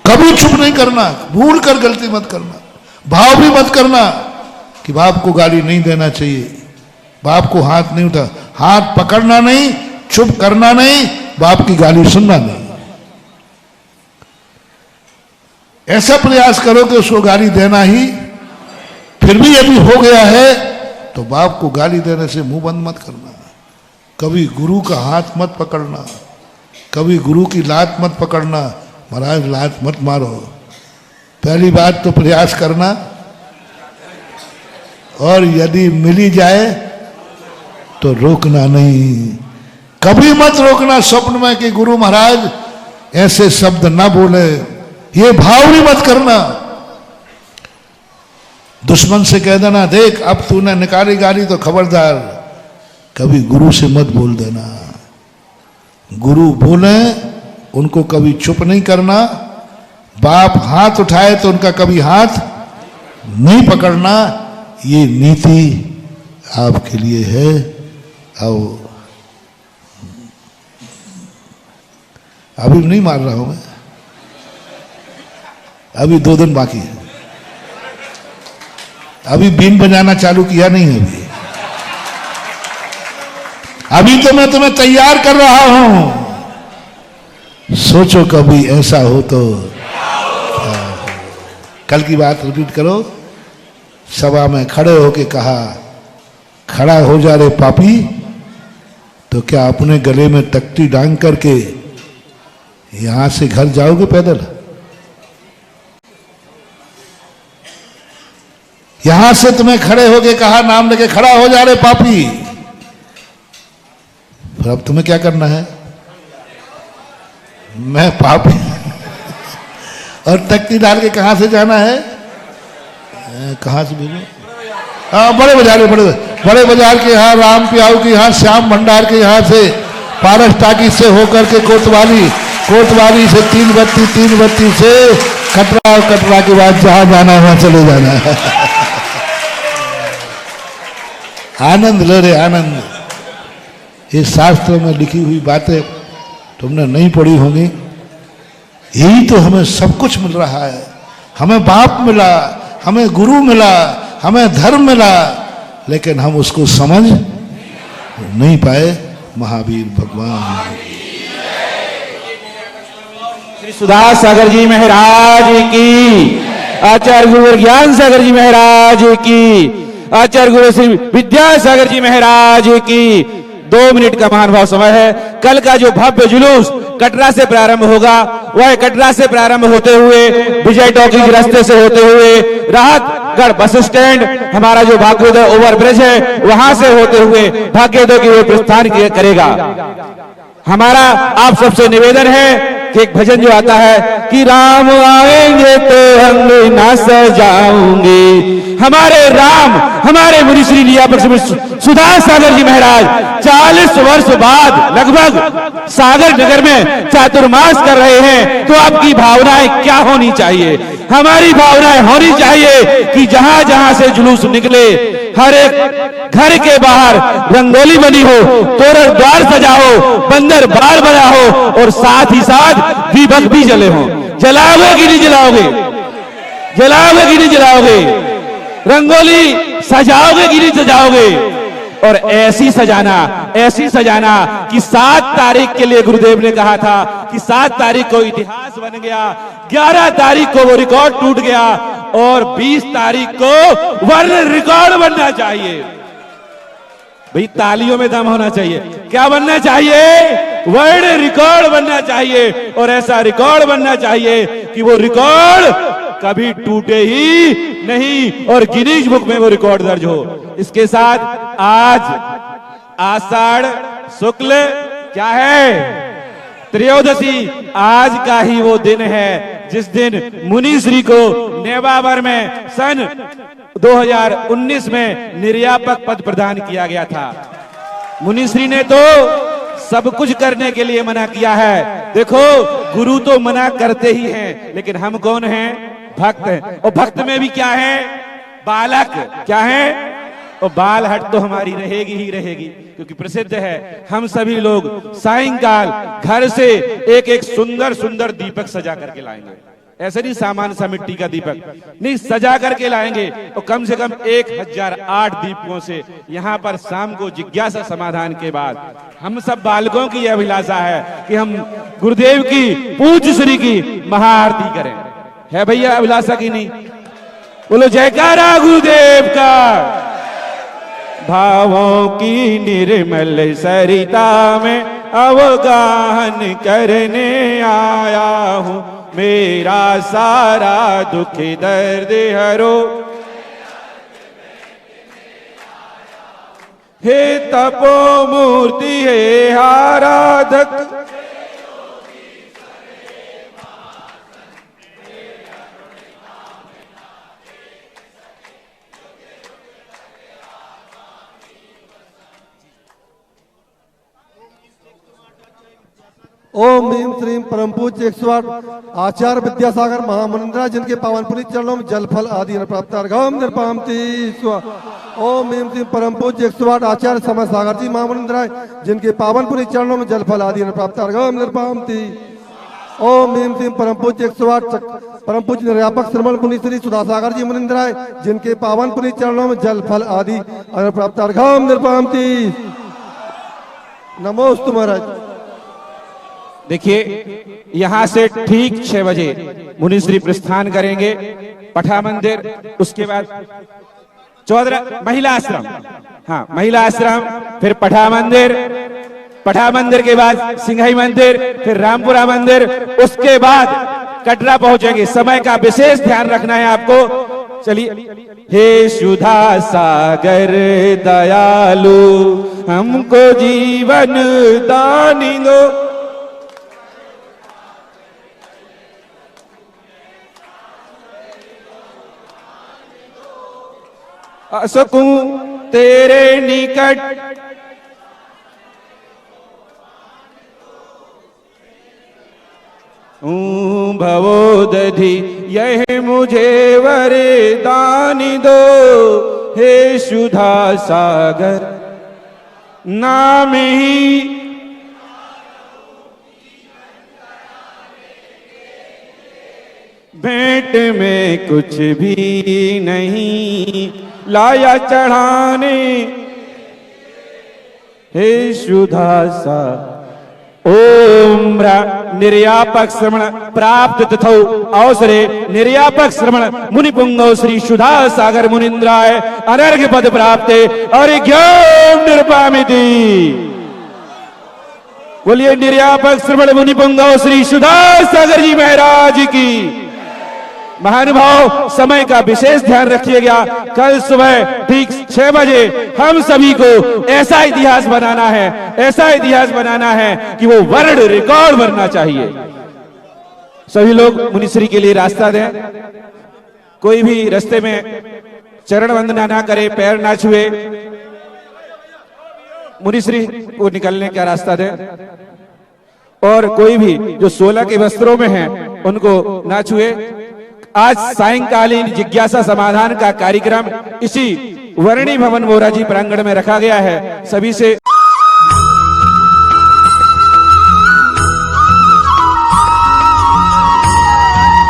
कभी चुप नहीं करना। भूल कर गलती मत करना, भाव भी मत करना कि बाप को गाली नहीं देना चाहिए, बाप को हाथ नहीं उठा, हाथ पकड़ना नहीं, चुप करना नहीं, बाप की गाली सुनना नहीं। ऐसा प्रयास करो कि उसको गाली देना ही, फिर भी यदि हो गया है तो बाप को गाली देने से मुंह बंद मत करना। कभी गुरु का हाथ मत पकड़ना, कभी गुरु की लात मत पकड़ना। महाराज लात मत मारो, पहली बात तो प्रयास करना, और यदि मिली जाए तो रोकना नहीं, कभी मत रोकना स्वप्न में कि गुरु महाराज ऐसे शब्द ना बोले, ये भाव भी मत करना। दुश्मन से कह देना देख अब तूने निकाली गाली तो खबरदार, कभी गुरु से मत बोल देना। गुरु बोले उनको कभी चुप नहीं करना, बाप हाथ उठाए तो उनका कभी हाथ नहीं पकड़ना। ये नीति आपके लिए है। आओ, अभी नहीं मार रहा हूं मैं, अभी 2 दिन बाकी है, अभी बीन बजाना चालू किया नहीं है। अभी तो मैं तुम्हें तैयार कर रहा हूं। सोचो कभी ऐसा हो तो। कल की बात रिपीट करो। सभा में खड़े होके कहा, खड़ा हो जा रे पापी, तो क्या अपने गले में तख्ती डांग करके यहां से घर जाओगे पैदल? यहां से तुम्हें खड़े होके कहा, नाम लेके खड़ा हो जा रे पापी, फिर अब तुम्हें क्या करना है? मैं पापी और तख्ती डाल के कहां से जाना है? कहां से भेजो? बड़े बाजार के यहाँ, राम पियाऊ के यहाँ, श्याम भंडार के यहाँ से, पारस टाकी से होकर के कोतवाली से 3 बत्ती से कटरा, और कटरा के बाद जहां जाना है वहां चले जाना है। आनंद ले रे आनंद। ये शास्त्र में लिखी हुई बातें तुमने नहीं पढ़ी होंगी। यही तो हमें सब कुछ मिल रहा है। हमें बाप मिला, हमें गुरु मिला, हमें धर्म मिला, लेकिन हम उसको समझ नहीं पाए। महावीर भगवान श्री सुधास सागर जी महाराज की, आचार्य गुरु ज्ञान सागर जी महाराज की, आचार्य गुरु श्री विद्यासागर जी महाराज की। 2 मिनट का महानुभाव समय है। कल का जो भव्य जुलूस कटरा से प्रारंभ होगा, वह कटरा से प्रारंभ होते हुए विजय टॉकीज रास्ते से होते हुए राहतगढ़ बस स्टैंड, हमारा जो भाग्योदय ओवरब्रिज है, वहां से होते हुए भाग्योदय की ओर प्रस्थान करेगा। हमारा आप सबसे निवेदन है कि एक भजन जो आता है कि राम आएंगे तो हम ना सजाऊंगे। हमारे राम, हमारे मुनि श्री लियापक सुधास सागर जी महाराज 40 वर्ष बाद लगभग सागर नगर में चातुर्मास कर रहे हैं। तो आपकी भावनाएं क्या होनी चाहिए? हमारी भावनाएं होनी चाहिए कि जहां जहां से जुलूस निकले, हर एक घर के बाहर रंगोली बनी हो, तोरण द्वार सजा हो, बंदर बार बना हो, और साथ ही साथ दीपक भी जले हो। जलाओगे कि नहीं जलाओगे? जलाओगे कि नहीं जलाओगे? रंगोली सजाओगे कि नहीं सजाओगे? और ऐसी सजाना कि 7 तारीख के लिए गुरुदेव ने कहा था कि 7 तारीख को इतिहास बन गया, 11 तारीख को वो रिकॉर्ड टूट गया, और 20 तारीख को वर्ल्ड रिकॉर्ड बनना चाहिए। भाई तालियों में दम होना चाहिए। क्या बनना चाहिए? वर्ल्ड रिकॉर्ड बनना चाहिए। और ऐसा रिकॉर्ड बनना चाहिए कि वो रिकॉर्ड कभी टूटे ही नहीं और गिनीज बुक में वो रिकॉर्ड दर्ज हो। इसके साथ आज आषाढ़ शुक्ल क्या है? त्रयोदशी। आज का ही वो दिन है जिस दिन मुनि श्री को नेवावर में सन 2019 में निर्यापक पद प्रदान किया गया था। मुनि श्री ने तो सब कुछ करने के लिए मना किया है। देखो, गुरु तो मना करते ही हैं, लेकिन हम कौन हैं? भक्त हैं। और भक्त में भी क्या है? बालक। क्या है? और बाल हट तो हमारी रहेगी ही रहेगी, क्योंकि प्रसिद्ध है हम सभी लोग सायंकाल घर से एक एक सुंदर सुंदर दीपक सजा करके लाएंगे। ऐसे नहीं सामान्य सा मिट्टी का दीपक नहीं, सजा करके लाएंगे। और कम से कम 1008 दीपकों से यहाँ पर शाम को जिज्ञासा समाधान के बाद हम सब बालकों की यह अभिलाषा है कि हम गुरुदेव की पूज्य श्री की महाआरती करें। है भैया अभिलाषा की नहीं? बोलो जयकारा गुरुदेव का। भावों की निर्मल सरिता में अवगाहन करने आया हूँ, मेरा सारा दुख दर्द हरो। हे तपो मूर्ति हे आराधक, ओम ह्रीम श्रीम परम पूज्य 108 आचार्य विद्यासागर महामुनिंद्रा, जिनके पावन पुनीत चरणों में जल फल आदि प्राप्त अर्घम निर्पामति। ओम ह्रीम श्रीम परम पूज्य 108 आचार्य समय सागर जी महामुनिंद्रा, जिनके पावन पुनीत चरणों में जल फल आदि प्राप्त अर्घम निर्पामति। ओम ह्रीम श्रीम परम पूज्य 108 परम पूज्य निर्यापक श्रमण मुनि श्री सुधासागर जी मुनिंद्राय, जिनके पावन पुनीत चरणों में जल फल आदि प्राप्त अर्घम निर्पामति। नमोस्तु महाराज। देखिए, यहां से ठीक 6 बजे मुनि श्री प्रस्थान करेंगे पठा मंदिर, उसके बाद 14 महिला आश्रम, हाँ महिला आश्रम, फिर पठा मंदिर के बाद सिंघई मंदिर, फिर रामपुरा मंदिर, उसके बाद कटरा पहुंचेंगे। समय का विशेष ध्यान रखना है आपको। चलिए। हे सुधा सागर दयालु, हमको जीवन दानी दो। सकूं तेरे निकट, भवोदधि यह मुझे वरदान दो। हे सुधा सागर नाम ही भेंट में कुछ भी नहीं लाया चढ़ाने, हे सुधा सा ओम निर्यापक श्रवण प्राप्त तथो अवसरे निर्यापक श्रवण मुनिपुंगव श्री सुधा सागर मुनिंद्राय अनर्घ्य पद प्राप्ते और ज्ञान निरुपामिति। बोलिए निर्यापक श्रवण मुनिपुंगव श्री सुधा सागर जी महाराज की। महानुभाव, समय का विशेष ध्यान रखिएगा। कल सुबह ठीक 6 बजे हम सभी को ऐसा इतिहास बनाना है, ऐसा इतिहास बनाना है कि वो वर्ल्ड रिकॉर्ड बनना चाहिए। सभी लोग मुनिश्री के लिए रास्ता दें। कोई भी रास्ते में चरण वंदना ना करे, पैर ना छुए। मुनिश्री को निकलने का रास्ता दें। और कोई भी जो 16 के वस्त्रों में है उनको ना छुए। आज सायंकालीन जिज्ञासा समाधान का कार्यक्रम इसी वर्णी भवन मोराजी प्रांगण में रखा गया है। सभी से